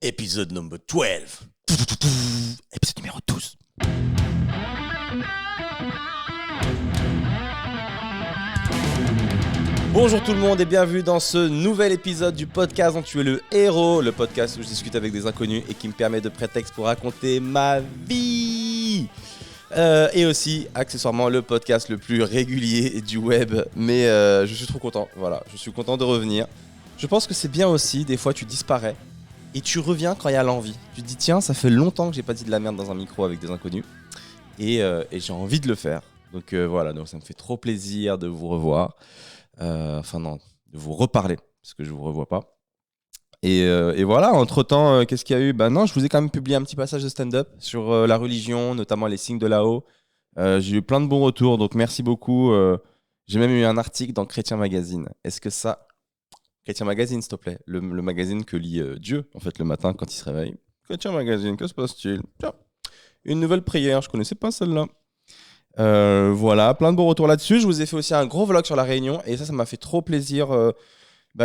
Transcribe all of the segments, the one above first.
Épisode number 12. Épisode numéro 12. Bonjour tout le monde et bienvenue dans ce nouvel épisode du podcast dont tu es le héros. Le podcast où je discute avec des inconnus et qui me permet de prétexte pour raconter ma vie. Et aussi, accessoirement, le podcast le plus régulier du web. Mais je suis trop content, voilà, je suis content de revenir. Je pense que c'est bien aussi, des fois tu disparais et tu reviens quand il y a l'envie. Tu te dis tiens, ça fait longtemps que j'ai pas dit de la merde dans un micro avec des inconnus. Et j'ai envie de le faire. Donc voilà, donc ça me fait trop plaisir de vous revoir. Enfin non, de vous reparler, parce que je vous revois pas. Et voilà, entre-temps, qu'est-ce qu'il y a eu ? Ben non, je vous ai quand même publié un petit passage de stand-up sur la religion, notamment les signes de là-haut. J'ai eu plein de bons retours, donc merci beaucoup. J'ai même eu un article dans Chrétien Magazine. Est-ce que ça... Chrétien Magazine, s'il te plaît. Le magazine que lit Dieu, en fait, le matin quand il se réveille. Chrétien Magazine, que se passe-t-il ? Tiens, une nouvelle prière, je connaissais pas celle-là. Voilà, plein de bons retours là-dessus. Je vous ai fait aussi un gros vlog sur la Réunion et ça m'a fait trop plaisir,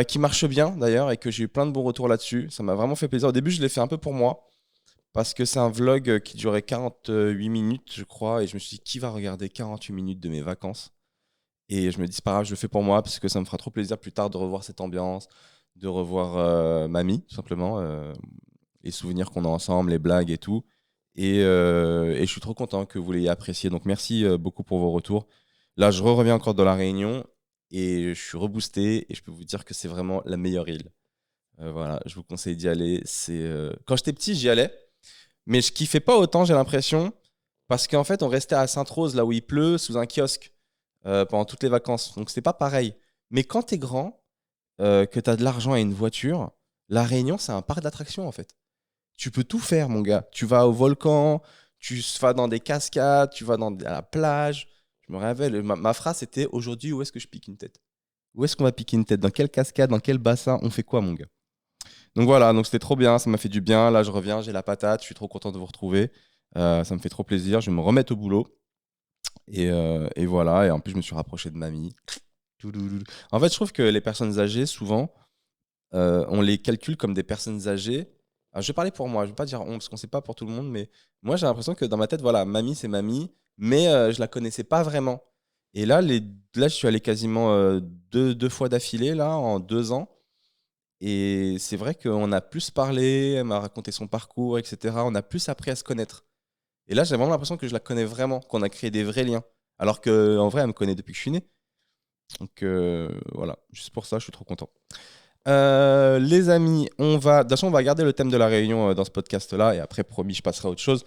qui marche bien d'ailleurs et que j'ai eu plein de bons retours là-dessus. Ça m'a vraiment fait plaisir. Au début, je l'ai fait un peu pour moi parce que c'est un vlog qui durait 48 minutes, je crois, et je me suis dit qui va regarder 48 minutes de mes vacances ? Et je me dis c'est pas grave, je le fais pour moi parce que ça me fera trop plaisir plus tard de revoir cette ambiance, de revoir mamie tout simplement, les souvenirs qu'on a ensemble, les blagues et tout. Et je suis trop content que vous l'ayez apprécié. Donc merci beaucoup pour vos retours. Là, je reviens encore de la Réunion et je suis reboosté et je peux vous dire que c'est vraiment la meilleure île. Voilà, je vous conseille d'y aller. Quand j'étais petit, j'y allais, mais je kiffais pas autant, j'ai l'impression, parce qu'en fait, on restait à Sainte-Rose, là où il pleut, sous un kiosque pendant toutes les vacances. Donc c'était pas pareil. Mais quand t'es grand, que t'as de l'argent et une voiture, la Réunion, c'est un parc d'attractions en fait. Tu peux tout faire, mon gars. Tu vas au volcan, tu vas dans des cascades, tu vas à la plage. Je me rappelle, ma phrase c'était aujourd'hui, où est-ce que je pique une tête ? Où est-ce qu'on va piquer une tête ? Dans quelle cascade ? Dans quel bassin ? On fait quoi, mon gars ? Donc voilà, donc c'était trop bien, ça m'a fait du bien. Là, je reviens, j'ai la patate, je suis trop content de vous retrouver. Ça me fait trop plaisir. Je vais me remettre au boulot. Et voilà, et en plus, je me suis rapproché de mamie. En fait, je trouve que les personnes âgées, souvent, on les calcule comme des personnes âgées. Alors, je vais parler pour moi, je ne vais pas dire on, parce qu'on ne sait pas pour tout le monde, mais moi j'ai l'impression que dans ma tête, voilà, mamie c'est mamie, mais je la connaissais pas vraiment. Et là je suis allé quasiment deux fois d'affilée, là, en 2 ans. Et c'est vrai qu'on a plus parlé, elle m'a raconté son parcours, etc. On a plus appris à se connaître. Et là, j'ai vraiment l'impression que je la connais vraiment, qu'on a créé des vrais liens. Alors qu'en vrai, elle me connaît depuis que je suis né. Donc voilà, juste pour ça, je suis trop content. Les amis, de toute façon, on va garder le thème de la Réunion dans ce podcast-là, et après, promis, je passerai à autre chose.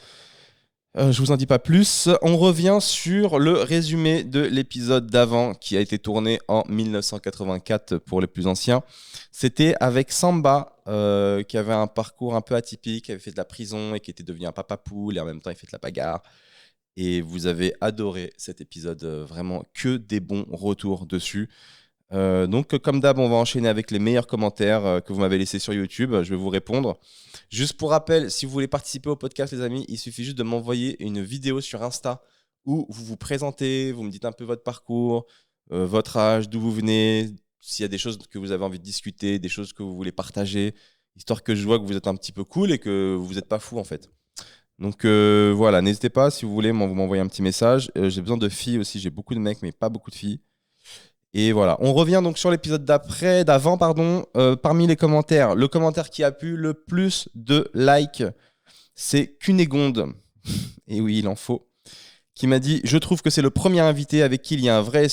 Je vous en dis pas plus. On revient sur le résumé de l'épisode d'avant qui a été tourné en 1984 pour les plus anciens. C'était avec Samba, qui avait un parcours un peu atypique, qui avait fait de la prison et qui était devenu un papa poule, et en même temps, il fait de la bagarre. Et vous avez adoré cet épisode, vraiment que des bons retours dessus. Donc, comme d'hab, on va enchaîner avec les meilleurs commentaires que vous m'avez laissés sur YouTube. Je vais vous répondre. Juste pour rappel, si vous voulez participer au podcast, les amis, il suffit juste de m'envoyer une vidéo sur Insta où vous vous présentez, vous me dites un peu votre parcours, votre âge, d'où vous venez, s'il y a des choses que vous avez envie de discuter, des choses que vous voulez partager, histoire que je vois que vous êtes un petit peu cool et que vous n'êtes pas fou en fait. Donc voilà, n'hésitez pas si vous voulez m'envoyer un petit message. J'ai besoin de filles aussi, j'ai beaucoup de mecs mais pas beaucoup de filles. Et voilà, on revient donc sur l'épisode d'avant, pardon. Parmi les commentaires, le commentaire qui a pu le plus de likes, c'est Cunégonde, et oui, il en faut, qui m'a dit « Je trouve que c'est le premier invité avec qui il y a un vrai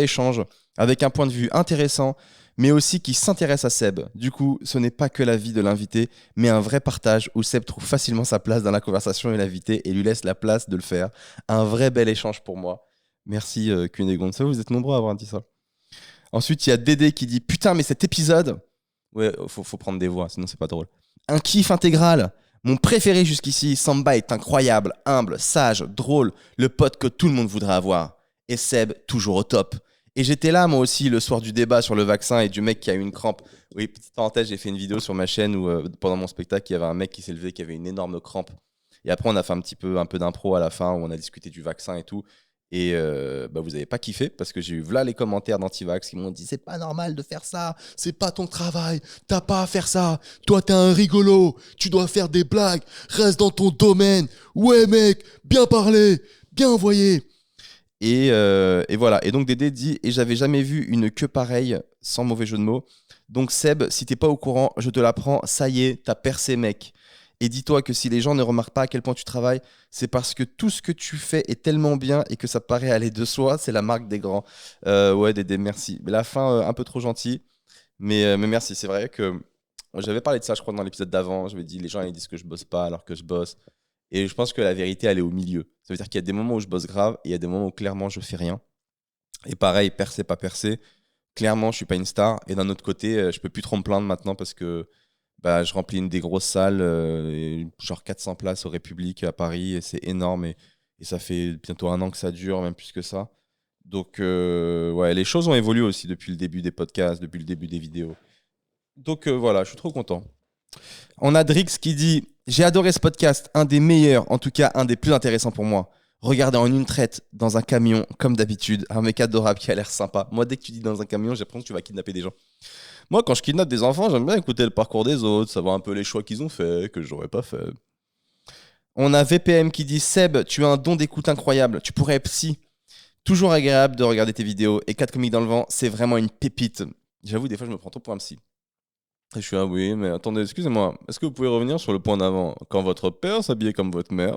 échange, avec un point de vue intéressant, mais aussi qui s'intéresse à Seb. Du coup, ce n'est pas que la vie de l'invité, mais un vrai partage où Seb trouve facilement sa place dans la conversation et l'invité et lui laisse la place de le faire. Un vrai bel échange pour moi. Merci Cunégonde. Ça, vous êtes nombreux à avoir dit ça. » Ensuite, il y a Dédé qui dit « Putain, mais cet épisode... » Ouais, faut prendre des voix, sinon c'est pas drôle. « Un kiff intégral. Mon préféré jusqu'ici, Samba est incroyable, humble, sage, drôle, le pote que tout le monde voudrait avoir. Et Seb, toujours au top. Et j'étais là, moi aussi, le soir du débat sur le vaccin et du mec qui a eu une crampe. » Oui, petite parenthèse, j'ai fait une vidéo sur ma chaîne où, pendant mon spectacle, il y avait un mec qui s'est levé, qui avait une énorme crampe. Et après, on a fait un peu d'impro à la fin, où on a discuté du vaccin et tout. Et vous n'avez pas kiffé parce que j'ai eu là les commentaires d'Antivax qui m'ont dit c'est pas normal de faire ça, c'est pas ton travail, t'as pas à faire ça, toi t'es un rigolo, tu dois faire des blagues, reste dans ton domaine, ouais mec, bien parlé, bien envoyé. Et voilà, et donc Dédé dit et j'avais jamais vu une queue pareille, sans mauvais jeu de mots. Donc Seb, si t'es pas au courant, je te l'apprends, ça y est, t'as percé mec. Et dis-toi que si les gens ne remarquent pas à quel point tu travailles, c'est parce que tout ce que tu fais est tellement bien et que ça paraît aller de soi, c'est la marque des grands. Ouais Dédé, merci. La fin, un peu trop gentille, mais merci. C'est vrai que j'avais parlé de ça, je crois, dans l'épisode d'avant. J'avais dit les gens ils disent que je bosse pas alors que je bosse. Et je pense que la vérité, elle est au milieu. Ça veut dire qu'il y a des moments où je bosse grave et il y a des moments où clairement je fais rien. Et pareil, percer, pas percer. Clairement, je suis pas une star. Et d'un autre côté, je peux plus trop me plaindre maintenant parce que je remplis une des grosses salles, genre 400 places au République à Paris. Et c'est énorme. Et ça fait bientôt 1 an que ça dure, même plus que ça. Donc, ouais, les choses ont évolué aussi depuis le début des podcasts, depuis le début des vidéos. Donc, voilà, je suis trop content. On a Drix qui dit j'ai adoré ce podcast, un des meilleurs, en tout cas un des plus intéressants pour moi. Regardez en une traite, dans un camion, comme d'habitude, un mec adorable qui a l'air sympa. Moi, dès que tu dis dans un camion, j'ai l'impression que tu vas kidnapper des gens. Moi, quand je kidnappe des enfants, j'aime bien écouter le parcours des autres, savoir un peu les choix qu'ils ont fait, que j'aurais pas fait. On a VPM qui dit Seb, tu as un don d'écoute incroyable, tu pourrais être psy. Toujours agréable de regarder tes vidéos. Et 4 comiques dans le vent, c'est vraiment une pépite. J'avoue, des fois, je me prends trop pour un psy. Et je suis ah oui, mais attendez, excusez-moi, est-ce que vous pouvez revenir sur le point d'avant quand votre père s'habillait comme votre mère?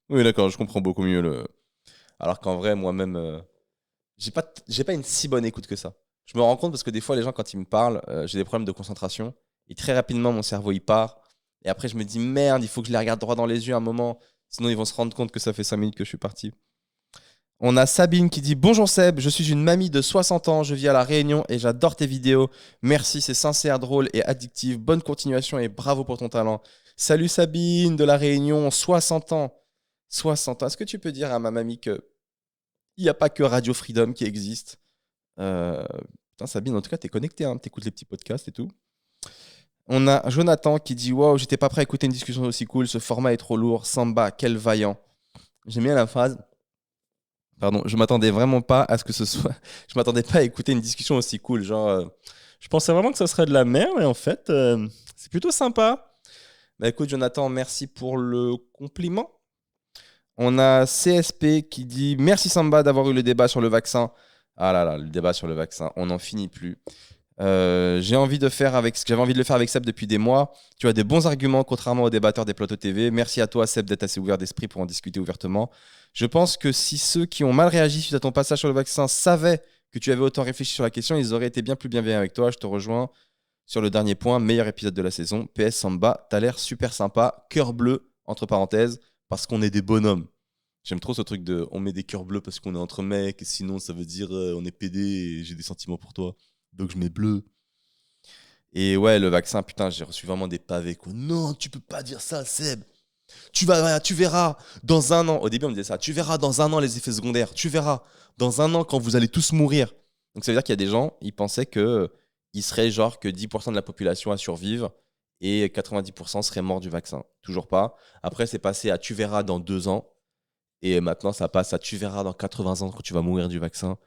Oui, d'accord, je comprends beaucoup mieux le. Alors qu'en vrai, moi-même, j'ai pas une si bonne écoute que ça. Je me rends compte parce que des fois, les gens, quand ils me parlent, j'ai des problèmes de concentration. Et très rapidement, mon cerveau, il part. Et après, je me dis, merde, il faut que je les regarde droit dans les yeux un moment. Sinon, ils vont se rendre compte que ça fait 5 minutes que je suis parti. On a Sabine qui dit bonjour Seb, je suis une mamie de 60 ans, je vis à La Réunion et j'adore tes vidéos. Merci, c'est sincère, drôle et addictif. Bonne continuation et bravo pour ton talent. Salut Sabine de La Réunion, 60 ans. 60 ans. Est-ce que tu peux dire à ma mamie que il n'y a pas que Radio Freedom qui existe? Euh, Putain, Sabine, en tout cas, t'es connecté, hein, t'écoutes les petits podcasts et tout. On a Jonathan qui dit waouh, j'étais pas prêt à écouter une discussion aussi cool, ce format est trop lourd. Samba, quel vaillant. J'aime bien la phrase. Pardon, je m'attendais vraiment pas à ce que ce soit. Je m'attendais pas à écouter une discussion aussi cool. Genre, je pensais vraiment que ça serait de la merde, mais en fait, c'est plutôt sympa. Bah écoute, Jonathan, merci pour le compliment. On a CSP qui dit merci Samba d'avoir eu le débat sur le vaccin. Ah là là, le débat sur le vaccin, on n'en finit plus. J'avais envie de le faire avec Seb depuis des mois. Tu as des bons arguments, contrairement aux débatteurs des plateaux TV. Merci à toi, Seb, d'être assez ouvert d'esprit pour en discuter ouvertement. Je pense que si ceux qui ont mal réagi suite à ton passage sur le vaccin savaient que tu avais autant réfléchi sur la question, ils auraient été bien plus bienveillants avec toi. Je te rejoins sur le dernier point, meilleur épisode de la saison. PS Samba, t'as l'air super sympa. Cœur bleu, entre parenthèses, parce qu'on est des bonhommes. J'aime trop ce truc de on met des cœurs bleus parce qu'on est entre mecs, et sinon ça veut dire on est pédé et j'ai des sentiments pour toi. Donc je mets bleu. Et ouais, le vaccin, putain, j'ai reçu vraiment des pavés, quoi. Non, tu peux pas dire ça, Seb. Tu verras dans 1 an. Au début, on me disait ça. Tu verras dans 1 an les effets secondaires. Tu verras dans 1 an quand vous allez tous mourir. Donc ça veut dire qu'il y a des gens, ils pensaient que il serait genre que 10% de la population à survivre et 90% seraient morts du vaccin. Toujours pas. Après, c'est passé à tu verras dans 2 ans. Et maintenant, ça passe à tu verras dans 80 ans quand tu vas mourir du vaccin.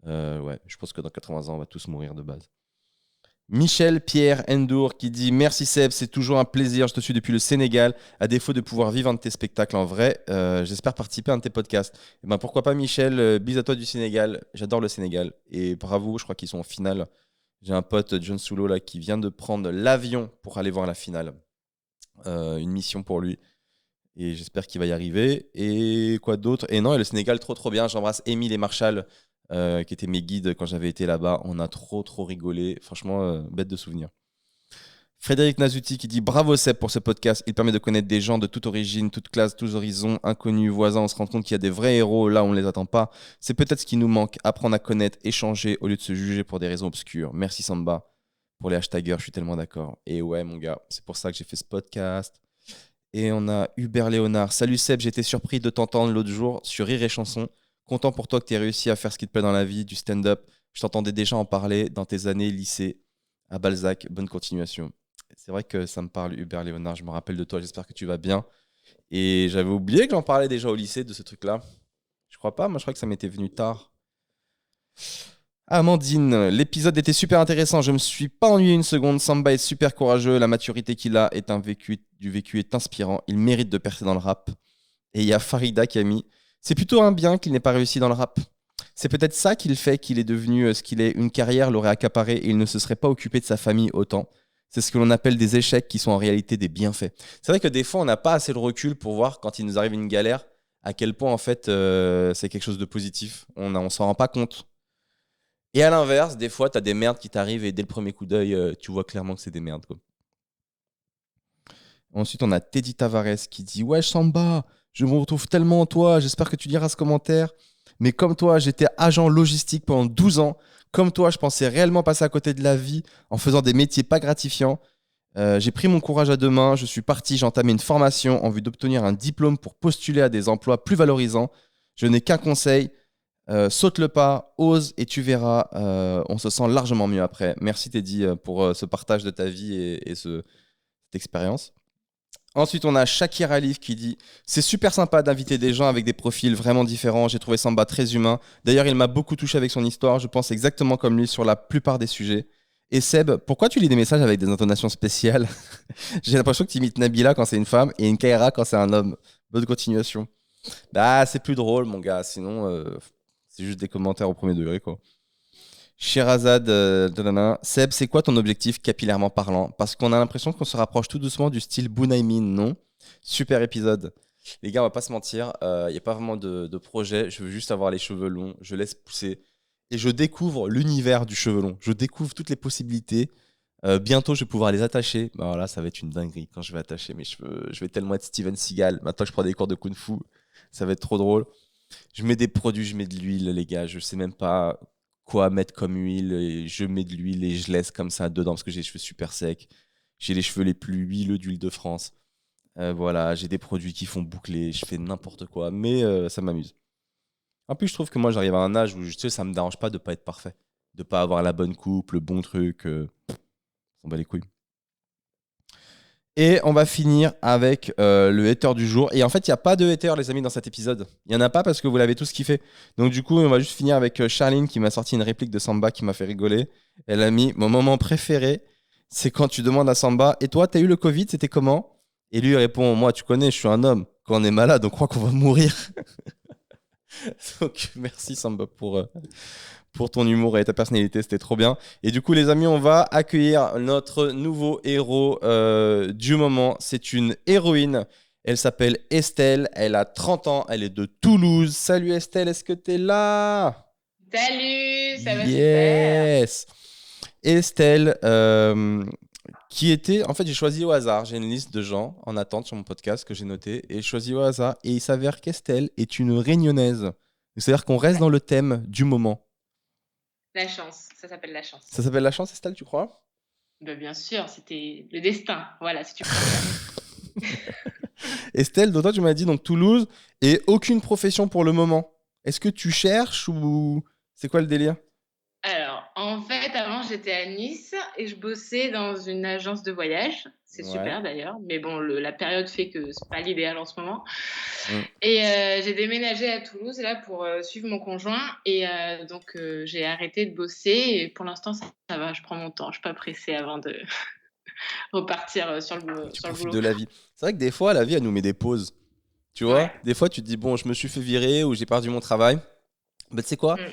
Ouais, je pense que dans 80 ans, on va tous mourir de base. Michel Pierre Endour qui dit merci Seb, c'est toujours un plaisir, je te suis depuis le Sénégal, à défaut de pouvoir vivre un de tes spectacles en vrai, j'espère participer à un de tes podcasts. Et ben pourquoi pas Michel, bis à toi du Sénégal, j'adore le Sénégal et bravo, je crois qu'ils sont en finale. J'ai un pote John Soulo là qui vient de prendre l'avion pour aller voir la finale, une mission pour lui et j'espère qu'il va y arriver. Et quoi d'autre? Et non, et le Sénégal trop bien, j'embrasse Émile et Marshall qui étaient mes guides quand j'avais été là-bas. On a trop rigolé. Franchement, bête de souvenir. Frédéric Nazuti qui dit bravo Seb pour ce podcast. Il permet de connaître des gens de toute origine, toute classe, tous horizons, inconnus, voisins. On se rend compte qu'il y a des vrais héros là où on ne les attend pas. C'est peut-être ce qui nous manque. Apprendre à connaître, échanger au lieu de se juger pour des raisons obscures. Merci Samba pour les hashtagers. Je suis tellement d'accord. Et ouais, mon gars, c'est pour ça que j'ai fait ce podcast. Et on a Hubert Léonard. Salut Seb, j'étais surpris de t'entendre l'autre jour sur Rire et Chanson. Content pour toi que tu aies réussi à faire ce qui te plaît dans la vie, du stand-up. Je t'entendais déjà en parler dans tes années lycée à Balzac. Bonne continuation. C'est vrai que ça me parle, Hubert Léonard. Je me rappelle de toi. J'espère que tu vas bien. Et j'avais oublié que j'en parlais déjà au lycée de ce truc-là. Je crois pas, moi je crois que ça m'était venu tard. Amandine, l'épisode était super intéressant, je me suis pas ennuyé une seconde, Samba est super courageux, la maturité qu'il a est du vécu est inspirant, il mérite de percer dans le rap. Et il y a Farida qui a mis, c'est plutôt un bien qu'il n'ait pas réussi dans le rap. C'est peut-être ça qu'il fait qu'il est devenu ce qu'il est, une carrière l'aurait accaparé et il ne se serait pas occupé de sa famille autant. C'est ce que l'on appelle des échecs qui sont en réalité des bienfaits. C'est vrai que des fois on n'a pas assez de recul pour voir quand il nous arrive une galère à quel point en fait c'est quelque chose de positif. On s'en rend pas compte. Et à l'inverse, des fois, tu as des merdes qui t'arrivent et dès le premier coup d'œil, tu vois clairement que c'est des merdes, quoi. Ensuite, on a Teddy Tavares qui dit ouais, Samba, je me retrouve tellement en toi, j'espère que tu liras ce commentaire. Mais comme toi, j'étais agent logistique pendant 12 ans. Comme toi, je pensais réellement passer à côté de la vie en faisant des métiers pas gratifiants. J'ai pris mon courage à deux mains, je suis parti, j'ai entamé une formation en vue d'obtenir un diplôme pour postuler à des emplois plus valorisants. Je n'ai qu'un conseil, saute le pas, ose et tu verras, on se sent largement mieux après. Merci Teddy pour ce partage de ta vie et cette expérience. Ensuite, on a Shakir Alif qui dit c'est super sympa d'inviter des gens avec des profils vraiment différents. J'ai trouvé Samba très humain. D'ailleurs, il m'a beaucoup touché avec son histoire. Je pense exactement comme lui sur la plupart des sujets. Et Seb, pourquoi tu lis des messages avec des intonations spéciales? J'ai l'impression que tu imites Nabila quand c'est une femme et Nkaira quand c'est un homme. Bonne continuation. Bah, c'est plus drôle, mon gars. Sinon, c'est juste des commentaires au premier degré, quoi. Sherazade, nanana. Seb, c'est quoi ton objectif capillairement parlant? Parce qu'on a l'impression qu'on se rapproche tout doucement du style Bunaimin, non? Super épisode. Les gars, on va pas se mentir, il n'y a pas vraiment de projet. Je veux juste avoir les cheveux longs, je laisse pousser. Et je découvre l'univers du cheveu long. Je découvre toutes les possibilités. Bientôt, je vais pouvoir les attacher. Bah voilà, ça va être une dinguerie quand je vais attacher mes cheveux. Je vais tellement être Steven Seagal. Maintenant que je prends des cours de Kung Fu, ça va être trop drôle. Je mets des produits, je mets de l'huile, les gars. Je sais même pas quoi mettre comme huile. Et je mets de l'huile et je laisse comme ça dedans parce que j'ai les cheveux super secs. J'ai les cheveux les plus huileux d'huile de France. Voilà, j'ai des produits qui font boucler. Je fais n'importe quoi, mais ça m'amuse. En plus, je trouve que moi, j'arrive à un âge où tu sais, ça me dérange pas de pas être parfait, de pas avoir la bonne coupe, le bon truc. On bat les couilles. Et on va finir avec le hater du jour. Et en fait, il n'y a pas de hater, les amis, dans cet épisode. Il n'y en a pas parce que vous l'avez tous kiffé. Donc, du coup, on va juste finir avec Charline qui m'a sorti une réplique de Samba qui m'a fait rigoler. Elle a mis mon moment préféré, c'est quand tu demandes à Samba et toi, t'as eu le Covid, c'était comment? Et lui il répond moi, tu connais, je suis un homme. Quand on est malade, on croit qu'on va mourir. Donc, merci Samba pour ton humour et ta personnalité, c'était trop bien. Et du coup, les amis, on va accueillir notre nouveau héros du moment. C'est une héroïne. Elle s'appelle Estelle. Elle a 30 ans. Elle est de Toulouse. Salut Estelle, est-ce que t'es là? Salut, ça va super. Yes. Estelle, qui était... En fait, j'ai choisi au hasard. J'ai une liste de gens en attente sur mon podcast que j'ai noté. Et j'ai choisi au hasard. Et il s'avère qu'Estelle est une réunionnaise. C'est-à-dire qu'on reste Ouais, dans le thème du moment. la chance, ça s'appelle la chance. Ça s'appelle la chance, Estelle, tu crois? Ben, bien sûr, c'était le destin, voilà, si tu préfères. Estelle, donc toi, tu m'as dit donc Toulouse et aucune profession pour le moment. Est-ce que tu cherches ou c'est quoi le délire? Alors, en fait, avant, j'étais à Nice et je bossais dans une agence de voyage. C'est Ouais. super d'ailleurs, mais bon, la période fait que c'est pas l'idéal en ce moment. Mm. Et j'ai déménagé à Toulouse là pour suivre mon conjoint et donc j'ai arrêté de bosser et pour l'instant ça va, je prends mon temps, je suis pas pressée avant de repartir Tu sur le profites boulot. de la vie. C'est vrai que des fois, la vie, elle nous met des pauses. Tu Ouais. vois? Des fois, tu te dis, bon, je me suis fait virer ou j'ai perdu mon travail. Mais tu sais quoi? Mm.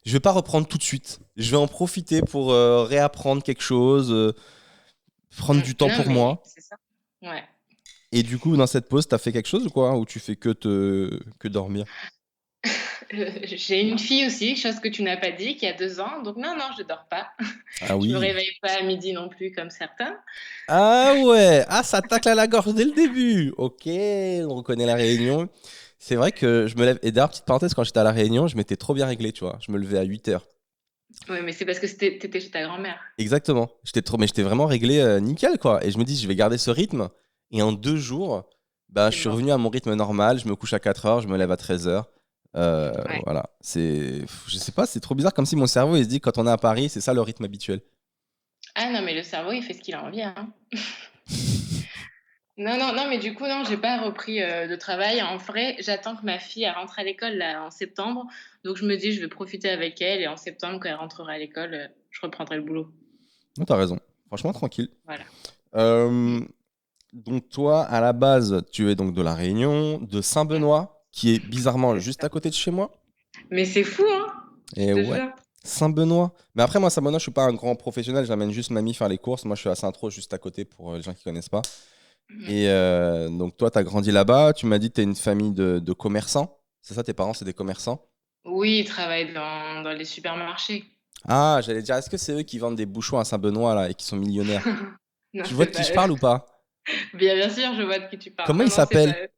Je vais pas reprendre tout de suite. Je vais en profiter pour réapprendre quelque chose, prendre du temps Non, pour mais moi. c'est ça. Ouais. Et du coup, dans cette pause, t'as fait quelque chose ou quoi? Ou tu fais que dormir? J'ai une fille aussi, chose que tu n'as pas dit, qui a 2 ans. Donc non, non, je dors pas. Ah Je me oui. réveille pas à midi non plus comme certains. Ah ouais, ah ça tacle à la gorge dès le début. Ok, on reconnaît la Réunion. C'est vrai que je me lève. Et d'ailleurs, petite parenthèse, quand j'étais à la Réunion, je m'étais trop bien réglé, tu vois. Je me levais à 8 heures. Oui, mais c'est parce que t'étais chez ta grand-mère. Exactement. Mais j'étais vraiment réglé nickel, quoi. Et je me dis, je vais garder ce rythme. Et en 2 jours, bah, je C'est suis mort. revenu à mon rythme normal. Je me couche à 4 heures, je me lève à 13 heures. Ouais. Voilà. Je sais pas, c'est trop bizarre comme si mon cerveau, il se dit, quand on est à Paris, c'est ça le rythme habituel. Ah non, mais le cerveau, il fait ce qu'il a envie, hein. Non, non, non, mais du coup, non, j'ai pas repris, de travail. En vrai, j'attends que ma fille, elle rentre à l'école là en septembre, donc je me dis: «Je vais profiter avec elle et en septembre quand elle rentrera à l'école, je reprendrai le boulot». Non, t'as raison. Franchement, tranquille. Voilà. Mmh. Euh, donc toi, à la base, tu es donc de La Réunion, de Mmh. Saint-Benoît, qui est bizarrement C'est juste ça. à côté de chez moi. Mais c'est fou, hein? Je Et te ouais, jure. Saint-Benoît. Mais après, moi, Saint-Benoît, je suis pas un grand professionnel. J'amène juste mamie faire les courses. Moi, je suis à Saint-Tro, juste à côté pour les gens qui connaissent pas. Mmh. Et donc, toi, tu as grandi là-bas. Tu m'as dit que tu es une famille de commerçants. C'est ça, tes parents, c'est des commerçants? Oui, ils travaillent dans les supermarchés. Ah, j'allais dire, est-ce que c'est eux qui vendent des bouchons à Saint-Benoît, là, et qui sont millionnaires? Non, Tu vois c'est de qui pas je eux. parle ou pas? Bien sûr, je vois de qui tu parles. Comment Non, ils non, c'est pas s'appellent? eux.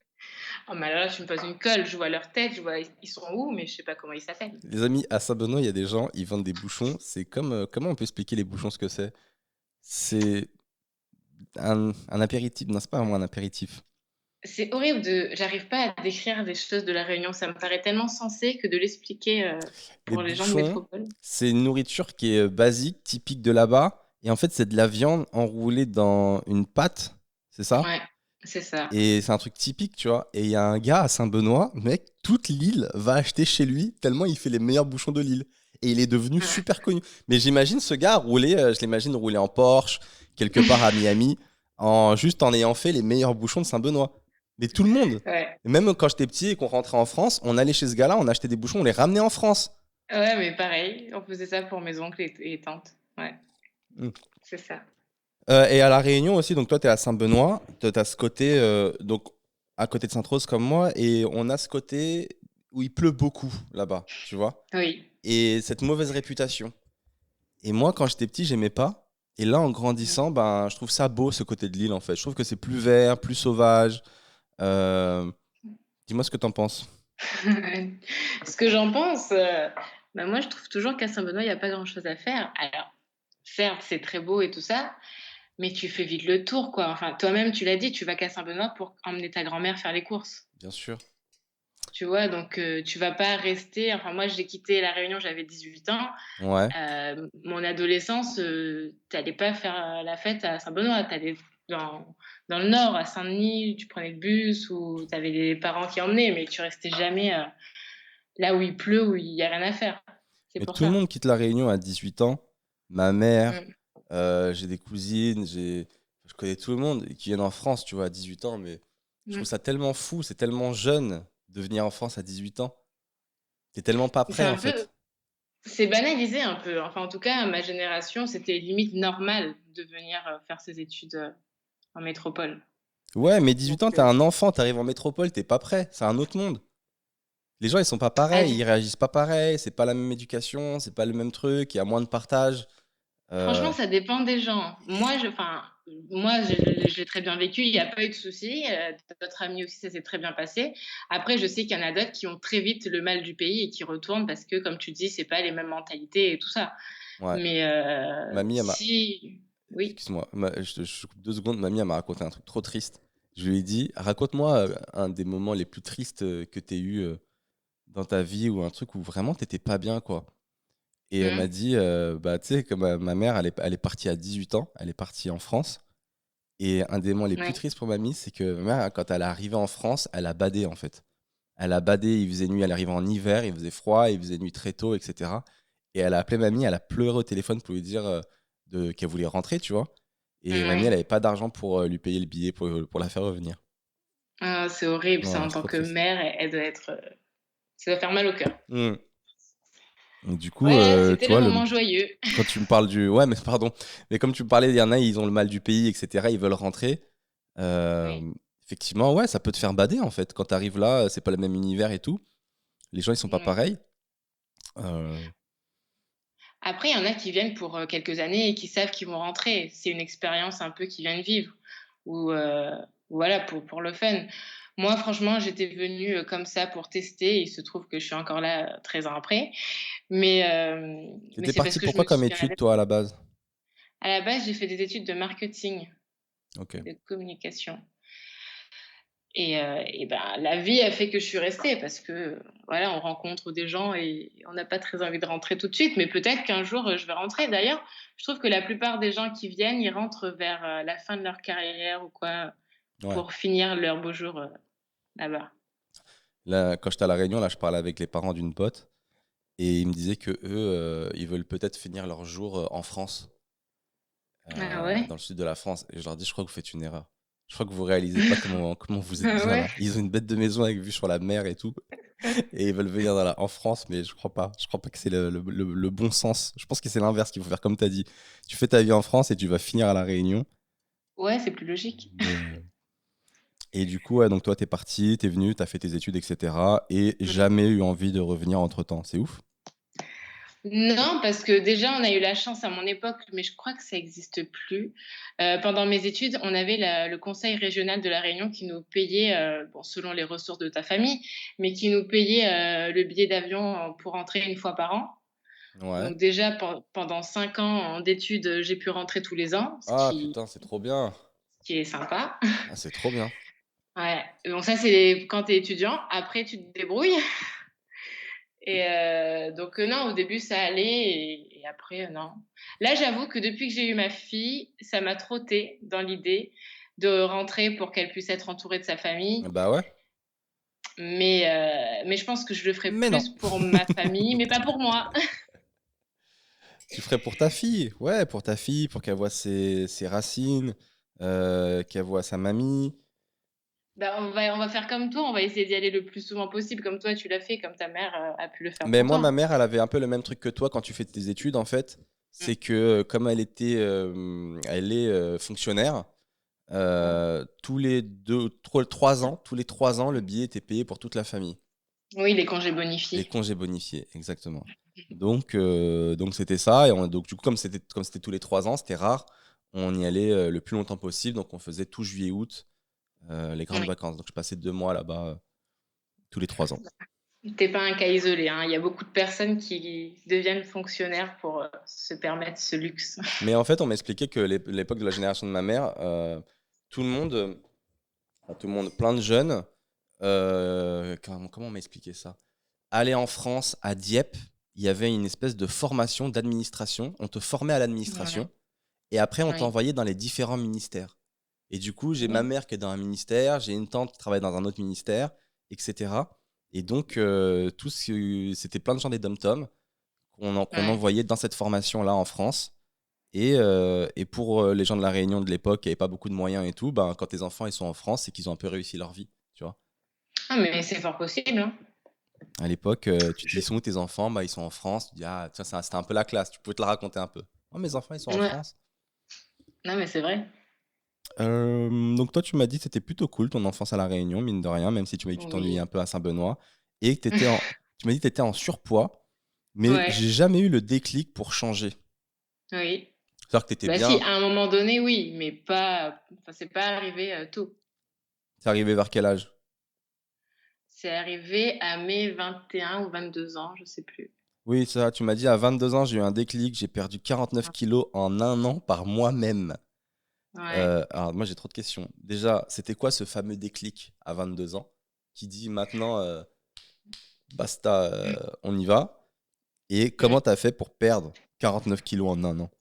Oh, mais alors là, tu me poses une colle, je vois leur tête, je vois ils sont où, mais je sais pas comment ils s'appellent. Les amis, à Saint-Benoît, il y a des gens, ils vendent des bouchons. C'est comme. Comment on peut expliquer les bouchons, ce que c'est? C'est un apéritif. Non, c'est pas vraiment un apéritif. C'est horrible de j'arrive pas à décrire des choses de La Réunion, ça me paraît tellement sensé que de l'expliquer, Les pour les gens de bouchons, métropole. c'est une nourriture qui est basique, typique de là-bas. Et en fait, c'est de la viande enroulée dans une pâte, c'est ça? Ouais, c'est ça. Et c'est un truc typique, tu vois. Et il y a un gars à Saint-Benoît, mec, toute l'île va acheter chez lui, tellement il fait les meilleurs bouchons de l'île. Et il est devenu Ouais. super connu. Mais j'imagine ce gars rouler, je l'imagine rouler en Porsche, quelque part à Miami, juste en ayant fait les meilleurs bouchons de Saint-Benoît. Mais tout le monde. Ouais. Et même quand j'étais petit et qu'on rentrait en France, on allait chez ce gars-là, on achetait des bouchons, on les ramenait en France. Ouais, mais pareil, on faisait ça pour mes oncles et tantes. Ouais, Mm. c'est ça. Et à La Réunion aussi, donc toi, tu es à Saint-Benoît, tu as ce côté, donc à côté de Sainte-Rose comme moi, et on a ce côté où il pleut beaucoup là-bas, tu vois, Oui. et cette mauvaise réputation. Et moi, quand j'étais petit, j'aimais pas. Et là, en grandissant, ben, je trouve ça beau, ce côté de l'île, en fait. Je trouve que c'est plus vert, plus sauvage. Euh, Dis-moi ce que t'en penses. Ce que j'en pense, bah, moi, je trouve toujours qu'à Saint-Benoît, il y a pas grand-chose à faire. Alors, certes, c'est très beau et tout ça, mais tu fais vite le tour, quoi. Enfin, toi-même, tu l'as dit, tu vas qu'à Saint-Benoît pour emmener ta grand-mère faire les courses. Bien sûr. Tu vois? Donc, tu vas pas rester enfin, moi, j'ai quitté La Réunion, j'avais 18 ans. Ouais. Mon adolescence, tu pas faire, la fête à Saint-Benoît. Tu allais dans le nord, à Saint-Denis, tu prenais le bus ou tu avais des parents qui emmenaient, mais tu restais jamais, là où il pleut, où il y a rien à faire. C'est Mais pour tout le ça. monde quitte La Réunion à 18 ans. Ma mère, Mmh. j'ai des cousines, je connais tout le monde qui viennent en France, tu vois, à 18 ans. Mais je trouve Mmh. ça tellement fou, c'est tellement jeune de venir en France à 18 ans. T'es tellement pas Mais c'est prêt, un en peu fait. c'est banalisé un peu. Enfin, en tout cas, à ma génération, c'était limite normal de venir, faire ses études, en métropole. Ouais, mais Donc 18 ans, t'es un enfant, t'arrives en métropole, t'es pas prêt. C'est un autre monde. Les gens, ils sont pas ah pareils, ils réagissent pas pareil, c'est pas la même éducation, c'est pas le même truc, il y a moins de partage. Franchement, Euh, ça dépend des gens. Moi, je l'ai très bien vécu, il y a pas eu de souci, d'autres amis aussi, ça s'est très bien passé. Après, je sais qu'il y en a d'autres qui ont très vite le mal du pays et qui retournent parce que, comme tu dis, c'est pas les mêmes mentalités et tout ça. ouais. Mais Mamie, elle m'a. si oui. Excuse-moi, je coupe 2 secondes. Mamie, elle m'a raconté un truc trop triste. Je lui ai dit, raconte-moi un des moments les plus tristes que t'aies eu dans ta vie ou un truc où vraiment t'étais pas bien, quoi. Et elle m'a Mmh. dit, bah, tu sais, que ma mère, elle est partie à 18 ans, elle est partie en France. Et un des moments les plus Ouais. tristes pour mamie, c'est que ma mère, quand elle est arrivée en France, elle a badé, en fait. Elle a badé, il faisait nuit, elle arrivait en hiver, il faisait froid, il faisait nuit très tôt, etc. Et elle a appelé mamie, elle a pleuré au téléphone pour lui dire qu'elle voulait rentrer, tu vois. Et mamie, elle Ouais. avait pas d'argent pour lui payer le billet pour la faire revenir. Ah, c'est horrible ça, Ouais, en c'est tant trop que triste. mère, elle doit être, ça doit faire mal au cœur. Mm. Et du coup, Voilà, tu c'était le vois, moment joyeux. quand tu me parles du... Ouais, mais pardon. Mais comme tu me parlais, il y en a, ils ont le mal du pays, etc. Ils veulent rentrer. Euh, Oui. Effectivement, ouais, ça peut te faire bader, en fait. Quand tu arrives là, c'est pas le même univers et tout. Les gens, ils sont pas Ouais. pareils. Euh, Après, il y en a qui viennent pour, quelques années et qui savent qu'ils vont rentrer. C'est une expérience un peu qu'ils viennent vivre ou, voilà pour le fun. Moi, franchement, j'étais venue, comme ça pour tester. Il se trouve que je suis encore là, 13 ans après. Mais T'étais c'est parce parti que je pourquoi me comme suis étude, toi, à la base? à la base, j'ai fait des études de marketing Ok. et de communication et ben, la vie a fait que je suis restée parce que, voilà, on rencontre des gens et on n'a pas très envie de rentrer tout de suite, mais peut-être qu'un jour, je vais rentrer. D'ailleurs, je trouve que la plupart des gens qui viennent, ils rentrent vers, la fin de leur carrière ou quoi, Ouais. pour finir leur beau jour là-bas. Là, quand j'étais à La Réunion, là, je parlais avec les parents d'une pote et ils me disaient que eux, ils veulent peut-être finir leur jour en France, Ah ouais? dans le sud de la France. Et je leur dis, je crois que vous faites une erreur. Je crois que vous réalisez pas comment vous êtes Ah bien ouais? là. Ils ont une bête de maison avec vue sur la mer et tout. Et ils veulent venir en France, mais je crois pas. Je crois pas que c'est le bon sens. Je pense que c'est l'inverse qu'il faut faire, comme tu as dit. Tu fais ta vie en France et tu vas finir à La Réunion. Ouais, c'est plus logique. Mais, et du coup, ouais, donc toi, t'es parti, t'es venu, t'as fait tes études, etc. Et jamais eu envie de revenir entre-temps. C'est ouf. Non, parce que déjà, on a eu la chance à mon époque, mais je crois que ça existe plus. Pendant mes études, on avait le conseil régional de La Réunion qui nous payait, bon, selon les ressources de ta famille, mais qui nous payait, le billet d'avion, pour rentrer une fois par an. Ouais. Donc déjà, pendant 5 ans d'études, j'ai pu rentrer tous les ans, ce Ah qui putain, c'est trop bien. ce qui est sympa. Ah, c'est trop bien. Ouais, donc ça, c'est quand tu es étudiant. Après, tu te débrouilles. Et donc non, au début, ça allait et après, non. Là, j'avoue que depuis que j'ai eu ma fille, ça m'a trotté dans l'idée de rentrer pour qu'elle puisse être entourée de sa famille. Bah ouais. Mais je pense que je le ferai Mais non. plus pour ma famille, mais pas pour moi. Tu ferais pour ta fille. Ouais, pour ta fille, pour qu'elle voit ses racines, qu'elle voit sa mamie. Bah, on va faire comme toi, on va essayer d'y aller le plus souvent possible, comme toi tu l'as fait, comme ta mère, a pu le faire Mais pour moi, ma toi. mère, elle avait un peu le même truc que toi quand tu fais tes études, en fait. Mmh. C'est que comme elle est fonctionnaire, Ouais. tous les 3 ans, tous les 3 ans, le billet était payé pour toute la famille. Oui, les congés Les bonifiés. congés bonifiés, exactement. Donc c'était ça. Et donc, du coup, comme c'était tous les 3 ans, c'était rare. On y allait le plus longtemps possible. Donc, on faisait tout juillet, août, les grandes Oui. vacances. Donc, je passais 2 mois là-bas tous les 3 ans. Tu pas un cas isolé, hein. Il y a beaucoup de personnes qui deviennent fonctionnaires pour, se permettre ce luxe. Mais en fait, on m'expliquait que l'époque de la génération de ma mère, tout le monde, enfin, tout le monde, plein de jeunes, comment on m'a expliqué ça? Aller en France, à Dieppe, il y avait une espèce de formation d'administration. On te formait à Ouais, l'administration et après, on oui. t'envoyait dans les différents ministères. Et du coup, j'ai ma Oui, mère qui est dans un ministère, j'ai une tante qui travaille dans un autre ministère, etc. Et donc, c'était plein de gens des dom-toms qu'on ouais. envoyait dans cette formation-là en France. Et pour les gens de la Réunion de l'époque qui n'avaient pas beaucoup de moyens et tout, ben, quand tes enfants ils sont en France, c'est qu'ils ont un peu réussi leur vie, tu vois. Ah mais c'est fort possible, hein. À l'époque, tu te dis, Je ils sont où tes enfants? Bah, ils sont en France. Tu dis, ah, tiens, c'était un peu la classe, tu pouvais te la raconter un peu. Oh, mes enfants, ils sont en Ouais. France. Non mais c'est vrai. Donc toi, tu m'as dit que c'était plutôt cool ton enfance à La Réunion, mine de rien, même si tu m'as dit que tu t'ennuyais Oui. un peu à Saint-Benoît. Et que tu m'as dit que tu étais en surpoids, mais Ouais, j'ai jamais eu le déclic pour changer. oui. C'est-à-dire que tu étais Bah si, bien. à un moment donné, oui, mais pas enfin, c'est pas arrivé, tôt. C'est arrivé vers quel âge? C'est arrivé à mes 21 ou 22 ans, je sais plus. Oui, ça, tu m'as dit à 22 ans, j'ai eu un déclic, j'ai perdu 49 kilos en un an par moi-même. Ouais. Alors moi, j'ai trop de questions. Déjà, c'était quoi ce fameux déclic à 22 ans qui dit maintenant, basta, on y va? Et Mmh. comment t'as fait pour perdre 49 kilos en un an?